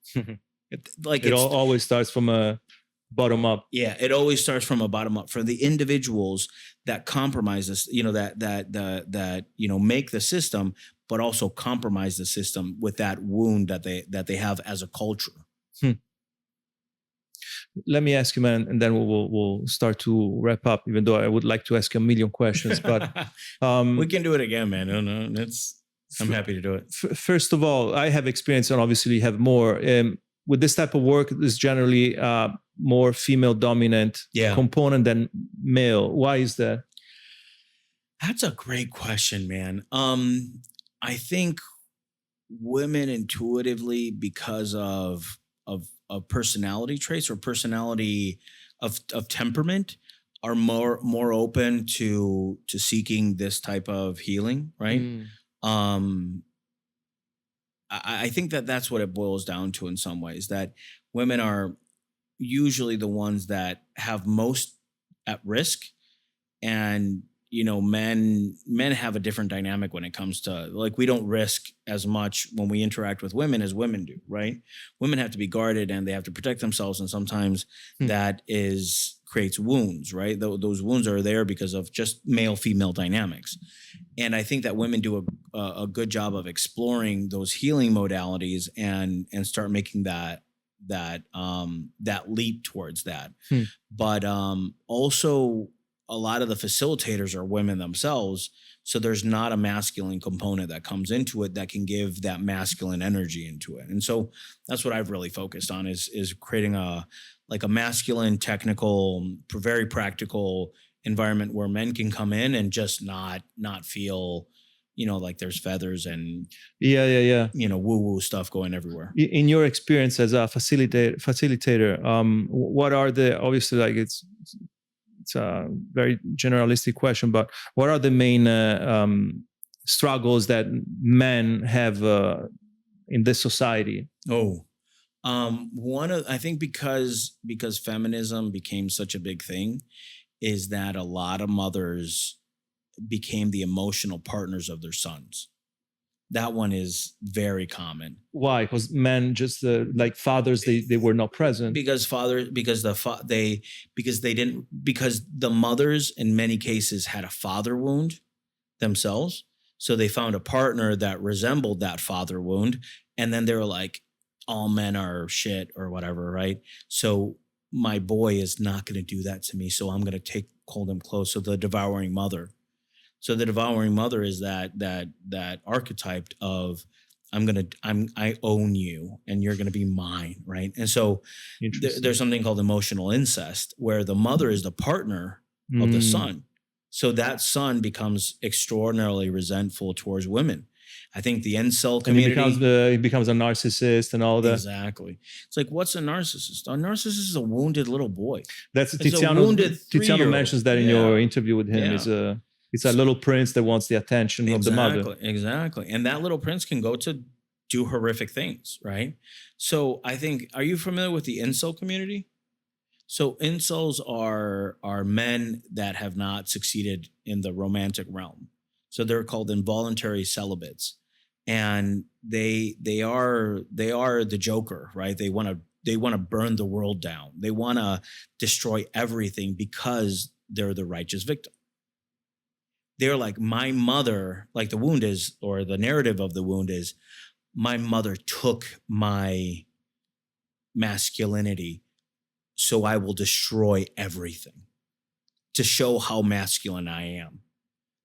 It always starts from a bottom up. Yeah, it always starts from a bottom up for the individuals that compromise this, that make the system, but also compromise the system with that wound that they have as a culture. Let me ask you, man, and then we'll start to wrap up. Even though I would like to ask you a million questions, but we can do it again, man. No, I'm happy to do it. First of all, I have experience, and obviously you have more. With this type of work, there's generally more female dominant component than male. Why is that? That's a great question, man. I think women intuitively, because of personality traits or personality of temperament, are more open to seeking this type of healing, right? I think that's what it boils down to in some ways, that women are usually the ones that have most at risk. And men have a different dynamic when it comes to, like, we don't risk as much when we interact with women as women do, right? Women have to be guarded and they have to protect themselves, and sometimes that creates wounds, right? Those wounds are there because of just male female dynamics. And I think that women do a good job of exploring those healing modalities and start making that leap towards that. But also, a lot of the facilitators are women themselves. So there's not a masculine component that comes into it that can give that masculine energy into it. And so that's what I've really focused on is creating a masculine, technical, very practical environment where men can come in and just not feel, like there's feathers and woo-woo stuff going everywhere. In your experience as a facilitator, what are obviously, like, it's a very generalistic question, but what are the main struggles that men have in this society? I think because feminism became such a big thing, is that a lot of mothers became the emotional partners of their sons. That one is very common. Why? Because men just like fathers, they were not present. Because the mothers in many cases had a father wound themselves. So they found a partner that resembled that father wound. And then they were like, all men are shit or whatever, right? So my boy is not going to do that to me. So I'm going to hold him close. So the devouring mother. So the devouring mother is that archetype of I own you and you're going to be mine, right? And so there's something called emotional incest, where the mother is the partner of the son. So that son becomes extraordinarily resentful towards women. I think the incel community, and he becomes a narcissist and all that. Exactly. It's like, what's a narcissist? A narcissist is a wounded little boy. That's Tiziano mentions that in your interview with him. It's a little prince that wants the attention of the mother. Exactly. And that little prince can go to do horrific things, right? So I think, are you familiar with the incel community? So incels are men that have not succeeded in the romantic realm. So they're called involuntary celibates. And they are the Joker, right? They want to burn the world down. They want to destroy everything because they're the righteous victim. They're like, my mother, like the wound is, or the narrative of the wound is, my mother took my masculinity, so I will destroy everything to show how masculine I am.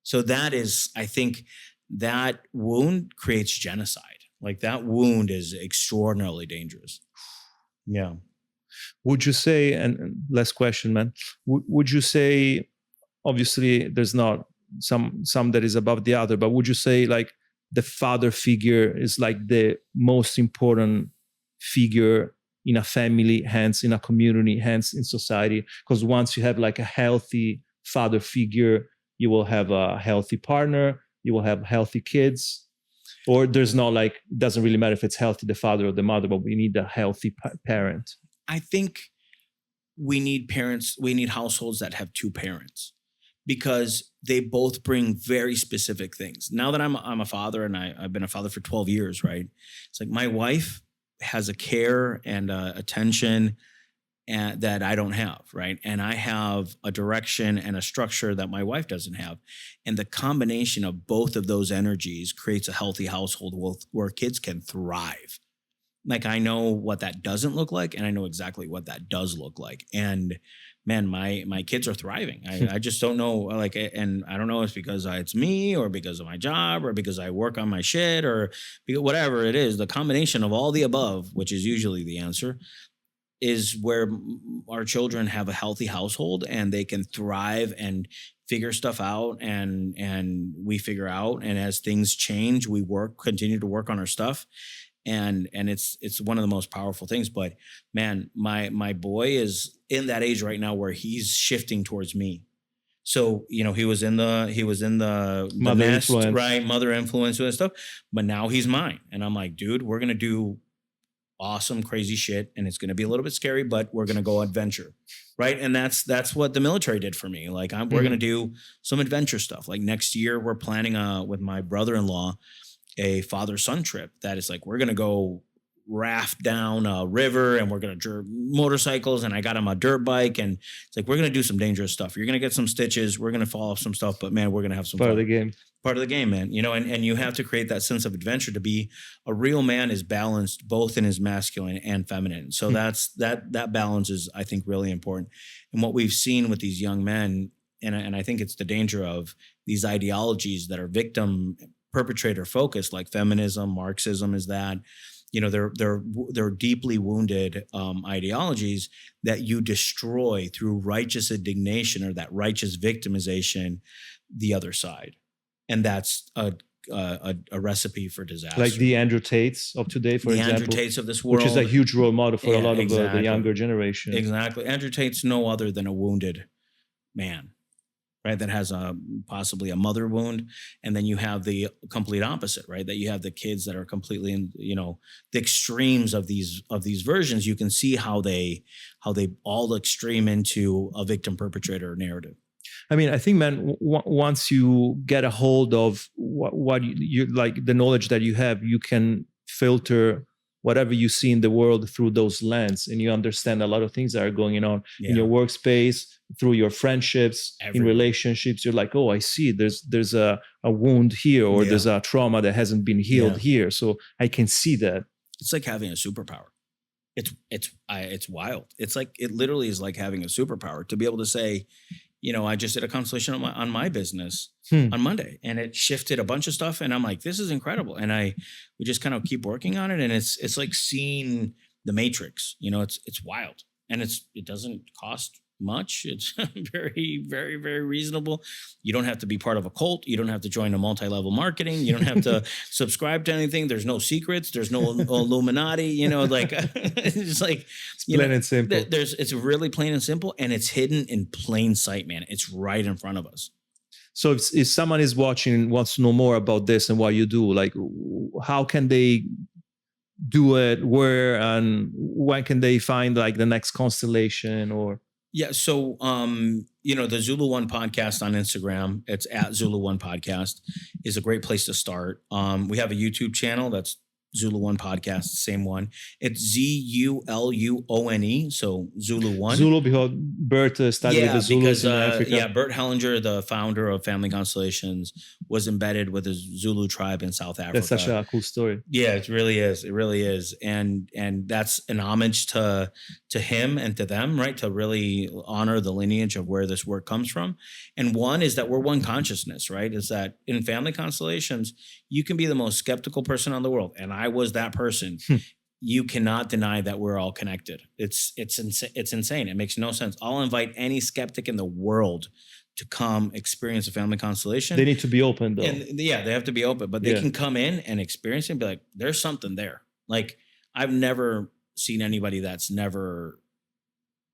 So that is, I think that wound creates genocide. Like, that wound is extraordinarily dangerous. Yeah. Would you say, and last question, man, would you say, obviously there's not some that is above the other, but would you say like the father figure is like the most important figure in a family, hence in a community, hence in society? Because once you have like a healthy father figure, you will have a healthy partner, you will have healthy kids. Or there's no, like, it doesn't really matter if it's healthy, the father or the mother, but we need a healthy parent. I think we need households that have two parents, because they both bring very specific things. Now that I'm a father, and I've been a father for 12 years, right? It's like my wife has a care and attention that I don't have, right? And I have a direction and a structure that my wife doesn't have. And the combination of both of those energies creates a healthy household where kids can thrive. Like, I know what that doesn't look like, and I know exactly what that does look like. And man, my kids are thriving. I just don't know, like, and I don't know if it's because it's me or because of my job or because I work on my shit or whatever it is. The combination of all the above, which is usually the answer, is where our children have a healthy household and they can thrive and figure stuff out, and we figure out. And as things change, we continue to work on our stuff. And it's one of the most powerful things. But man, my boy is in that age right now where he's shifting towards me. So, he was in the mother nest, influence, right? Mother influence and stuff. But now he's mine. And I'm like, dude, we're going to do awesome, crazy shit, and it's going to be a little bit scary, but we're going to go adventure, right? And that's what the military did for me. Like we're going to do some adventure stuff. Like next year, we're planning with my brother-in-law a father-son trip that is like we're going to go raft down a river and we're going to jerk motorcycles, and I got him a dirt bike, and it's like we're going to do some dangerous stuff. You're going to get some stitches, we're going to fall off some stuff, but man, we're going to have some Part fun. of the game. Part of the game, man. You know, and you have to create that sense of adventure. To be a real man is balanced both in his masculine and feminine. So that balance is, I think, really important. And what we've seen with these young men, and I think it's the danger of these ideologies that are victim perpetrator focused, like feminism, Marxism is that. You know, they're deeply wounded ideologies that you destroy through righteous indignation or that righteous victimization, the other side. And that's a recipe for disaster. Like the Andrew Tates of today, for example. The Andrew Tates of this world. Which is a huge role model for a lot of the exactly. younger generation. Exactly. Andrew Tate's no other than a wounded man, right? That has possibly a mother wound. And then you have the complete opposite, right? That you have the kids that are completely in, you know, the extremes of these versions. You can see how they all extreme into a victim perpetrator narrative. I mean, I think, man, once you get a hold of what you like, the knowledge that you have, you can filter whatever you see in the world through those lens, and you understand a lot of things that are going on in your workspace, through your friendships, in relationships. You're like, oh, I see. There's a wound here, or there's a trauma that hasn't been healed here. So I can see that. It's like having a superpower. It's wild. It's like, it literally is like having a superpower to be able to say, you know, I just did a consultation on my business on Monday, and it shifted a bunch of stuff. And I'm like, this is incredible. And we just kind of keep working on it. And it's like seeing the Matrix, you know, it's wild, and it doesn't cost much. It's very, very, very reasonable. You don't have to be part of a cult. You don't have to join a multi-level marketing. You don't have to subscribe to anything. There's no secrets. There's no Illuminati, you know, like it's like, it's plain and simple. It's really plain and simple, and it's hidden in plain sight, man. It's right in front of us. So if someone is watching and wants to know more about this and what you do, like how can they do it? Where and when can they find like the next constellation or? Yeah. So, you know, the Zulu One podcast on Instagram, it's at Zulu One Podcast, is a great place to start. We have a YouTube channel that's Zulu One Podcast, same one. It's ZULUONE, so Zulu One. Zulu, because Bert studied with the Zulus in Africa. Bert Hellinger, the founder of Family Constellations, was embedded with the Zulu tribe in South Africa. That's such a cool story. Yeah, it really is. It really is. And that's an homage to him and to them, right? To really honor the lineage of where this work comes from. And one is that we're one consciousness, right? Is that in Family Constellations, you can be the most skeptical person on the world. And I was that person. You cannot deny that we're all connected. It's insane. It makes no sense. I'll invite any skeptic in the world to come experience a family constellation. They need to be open though. And yeah, they have to be open, but they can come in and experience it and be like, there's something there. Like, I've never seen anybody that's never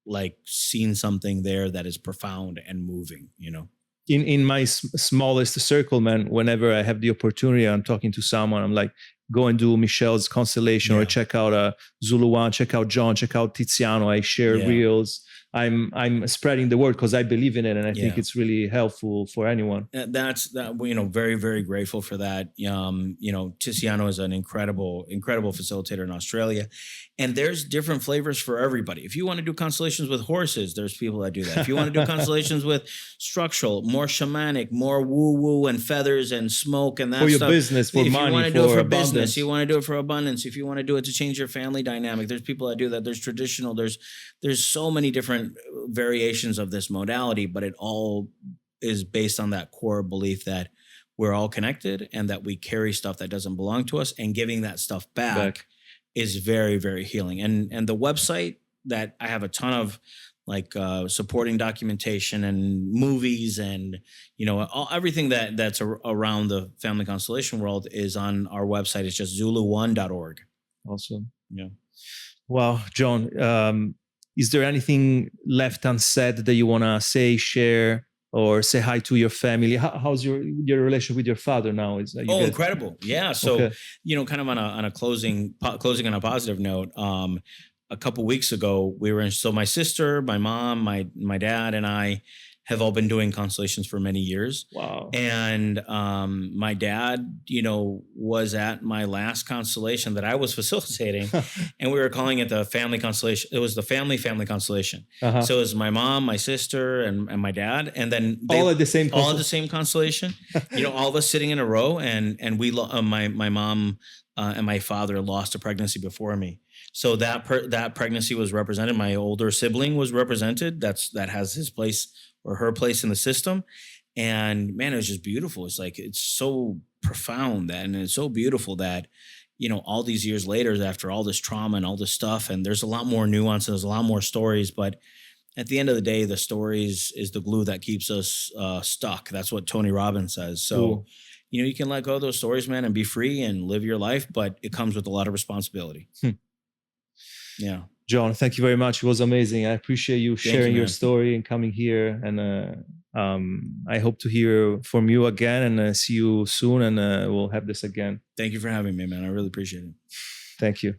like seen something there that is profound and moving, you know? In my smallest circle, man, whenever I have the opportunity, I'm talking to someone, I'm like, go and do Michelle's constellation or check out Zulu One, check out John, check out Tiziano. I share reels. I'm spreading the word because I believe in it, and I think it's really helpful for anyone. That's you know, very, very grateful for that. You know, Tiziano is an incredible facilitator in Australia, and there's different flavors for everybody. If you want to do constellations with horses, there's people that do that. If you want to do constellations with structural, more shamanic, more woo and feathers and smoke and that for your stuff. business, for if money, you want to do it for abundance. business, you want to do it for abundance. If you want to do it to change your family dynamic, there's people that do that. There's traditional. There's so many different variations of this modality, but it all is based on that core belief that we're all connected and that we carry stuff that doesn't belong to us, and giving that stuff back is very, very healing. And the website that I have a ton of like supporting documentation and movies and, you know, everything that's around the family constellation world is on our website. It's just zulu1.org. Awesome. Yeah. Wow, John, is there anything left unsaid that you want to say, share or say hi to your family? How's your relation with your father now? Is you Oh, guys- incredible. Yeah. So, Okay. kind of on a closing on a positive note, a couple weeks ago, we were in, so my sister, my mom, my dad, and I have all been doing constellations for many years. Wow. And my dad, was at my last constellation that I was facilitating, and we were calling it the family constellation. It was the family constellation. Uh-huh. So it was my mom, my sister, and my dad, and then All at the same all at the same constellation. All of us sitting in a row, and we, my mom and my father lost a pregnancy before me. So that pregnancy was represented. My older sibling was represented. That has his place or her place in the system. And man, it was just beautiful. It's like, it's so profound and it's so beautiful that, all these years later, after all this trauma and all this stuff, and there's a lot more nuance, there's a lot more stories, but at the end of the day, the stories is the glue that keeps us stuck. That's what Tony Robbins says. So, Cool. you can let go of those stories, man, and be free and live your life, but it comes with a lot of responsibility. Yeah. John, thank you very much. It was amazing. I appreciate you sharing your man. story and coming here. And I hope to hear from you again and see you soon. And we'll have this again. Thank you for having me, man. I really appreciate it. Thank you.